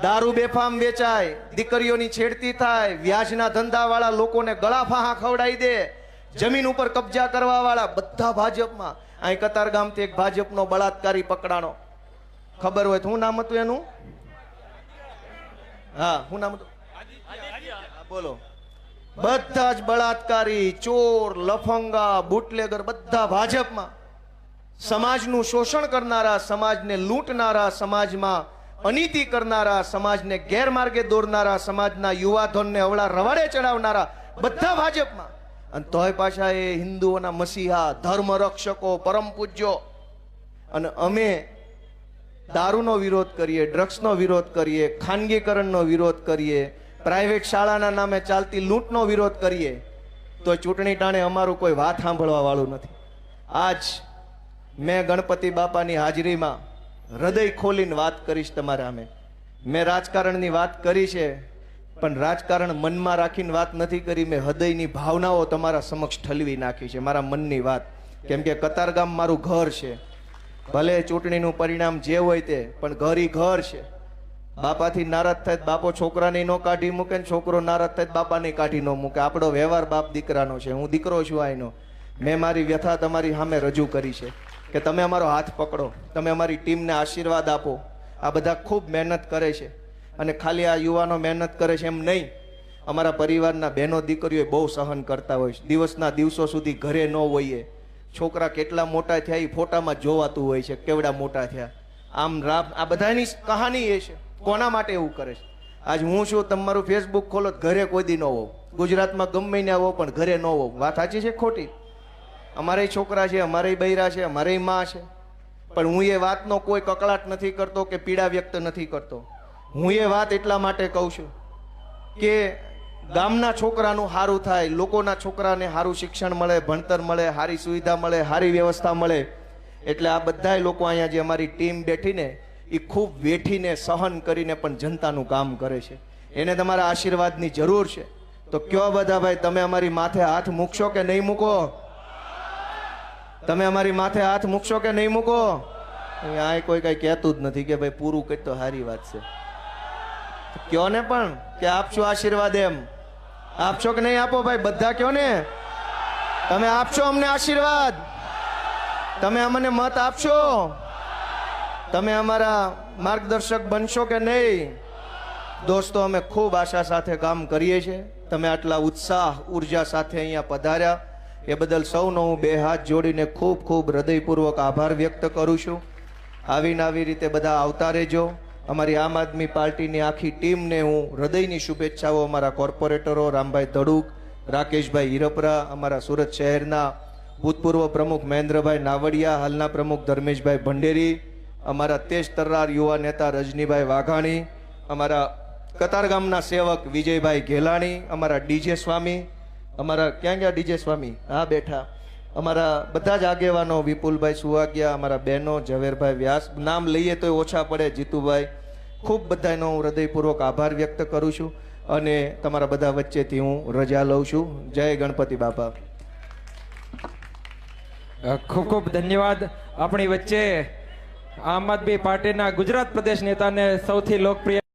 [SPEAKER 1] દારૂ બેફામ વેચાય, દીકરીઓની છેડતી થાય, વ્યાજના ધંધાવાળા લોકોને ગળા ફાહા ખવડાવી દે, જમીન ઉપર કબજા કરવા વાળા બધા ભાજપમાં. અહીં કતારગામથી એક ભાજપનો બળાત્કારી પકડાણો, ખબર હોય તો શું નામ હતું એનું? હા, શું નામ હતું? બોલો. બધા જ બળાત્કારી, ચોર, લફંગા, બુટલેગર બધા ભાજપમાં. સમાજનું શોષણ કરનારા, સમાજને લૂંટનારા, સમાજમાં અનીતિ કરનારા, સમાજને ગેરમાર્ગે દોરનારા, સમાજના યુવાધનને અવળા રવાડે ચડાવનારા બધા ભાજપમાં. અને તોય પાછા એ હિન્દુઓના મસીહા, ધર્મ રક્ષકો, પરમ પૂજ્યો. અને અમે દારૂનો વિરોધ કરીએ, ડ્રગ્સનો વિરોધ કરીએ, ખાનગીકરણનો વિરોધ કરીએ, પ્રાઇવેટ શાળાના નામે ચાલતી લૂંટનો વિરોધ કરીએ, તો ચૂંટણી ટાણે અમારું કોઈ વાત સાંભળવા વાળું નથી. આજ મેં ગણપતિ બાપાની હાજરીમાં હૃદય ખોલીને વાત કરીશ તમારા સામે. મેં રાજકારણની વાત કરી છે, પણ રાજકારણ મનમાં રાખીને વાત નથી કરી. મેં હૃદયની ભાવનાઓ તમારા સમક્ષ ઠલવી નાખી છે, મારા મનની વાત. કેમ કે કતારગામ મારું ઘર છે. ભલે ચૂંટણીનું પરિણામ જે હોય તે, પણ ઘર ઈ ઘર છે. બાપાથી નારાજ થાય બાપો છોકરાને ન કાઢી મૂકે, ને છોકરો નારાજ થાય બાપાને કાઢી ન મૂકે. આપણો વ્યવહાર બાપ દીકરાનો છે. હું દીકરો છું આઈનો. મેં મારી વ્યથા તમારી સામે રજૂ કરી છે કે તમે અમારો હાથ પકડો, તમે અમારી ટીમને આશીર્વાદ આપો. આ બધા ખૂબ મહેનત કરે છે, અને ખાલી આ યુવાનો મહેનત કરે છે એમ નહીં, અમારા પરિવારના બહેનો દીકરીઓ બહુ સહન કરતા હોય છે. દિવસના દિવસો સુધી ઘરે ન હોઈએ. છોકરા કેટલા મોટા થયા એ ફોટામાં જોવાતું હોય છે, કેવડા મોટા થયા. આમ આ બધાની કહાની એ છે. કોના માટે એવું કરે છે? આજ હું છું, તમારું ફેસબુક ખોલો, ઘરે કોઈ દી ન હોવ. ગુજરાતમાં ગમે ને આવો, પણ ઘરે ન હોવ. વાત સાચી છે ખોટી? અમારે છોકરા છે, અમારે બૈરા છે, અમારે માં છે, પણ હું એ વાતનો કોઈ કકળાટ નથી કરતો કે પીડા વ્યક્ત નથી કરતો. હું એ વાત એટલા માટે કહું છું કે ગામના છોકરાનું સારું થાય, લોકોના છોકરાને સારું શિક્ષણ મળે, ભણતર મળે, સારી સુવિધા મળે, સારી વ્યવસ્થા મળે. એટલે આ બધા લોકો અહીંયા જે અમારી ટીમ બેઠીને એ ખૂબ વેઠીને સહન કરીને પણ જનતાનું કામ કરે છે. એને તમારા આશીર્વાદની જરૂર છે. તો કયો બધા ભાઈ, તમે અમારી માથે હાથ મૂકશો કે નહીં મૂકો? તમે અમારી માથે હાથ મૂકશો કે નહીં મૂકો? આ કોઈ કઈ કહેતું જ નથી કે ભાઈ પૂરું કઈ તો સારી વાત છે. કયો ને પણ કે આપશો આશીર્વાદ. એમ આપશો કે નહીં આપો ભાઈ? બધા કયો ને, તમે આપશો અમને આશીર્વાદ? તમે અમને મત આપશો? તમે અમારા માર્ગદર્શક બનશો કે નહીં? દોસ્તો, અમે ખૂબ આશા સાથે કામ કરીએ છીએ. તમે આટલા ઉત્સાહ, ઉર્જા સાથે અહીંયા પધાર્યા એ બદલ સૌનો હું બે હાથ જોડીને ખૂબ ખૂબ હૃદયપૂર્વક આભાર વ્યક્ત કરું છું. આવીને આવી રીતે બધા આવતા રહેજો. અમારી આમ આદમી પાર્ટીની આખી ટીમને હું હૃદયની શુભેચ્છાઓ, અમારા કોર્પોરેટરો રામભાઈ ધડુક, રાકેશભાઈ હિરપરા, અમારા સુરત શહેરના ભૂતપૂર્વ પ્રમુખ મહેન્દ્રભાઈ નાવડિયા, હાલના પ્રમુખ ધર્મેશભાઈ ભંડેરી, અમારા તેજ તર્રાર યુવા નેતા રજનીભાઈ વાઘાણી, અમારા કતારગામના સેવક વિજયભાઈ ઘેલાણી, અમારા ડીજે સ્વામી, અમારા ક્યાં ગયા ડીજે સ્વામી? હા, બેઠા. અમારા બધા જ આગેવાનો, વિપુલભાઈ સુવાગિયા, અમારા બહેનો ઝવેરભાઈ વ્યાસ, નામ લઈએ તો ઓછા પડે, જીતુભાઈ, ખૂબ બધાનો હું હૃદયપૂર્વક આભાર વ્યક્ત કરું છું. અને તમારા બધા વચ્ચેથી હું રજા લઉં છું. જય ગણપતિ બાપા.
[SPEAKER 2] ખૂબ ખૂબ ધન્યવાદ. આપણી વચ્ચે આમ આદમી પાર્ટીના ગુજરાત પ્રદેશ નેતાને સૌથી લોકપ્રિય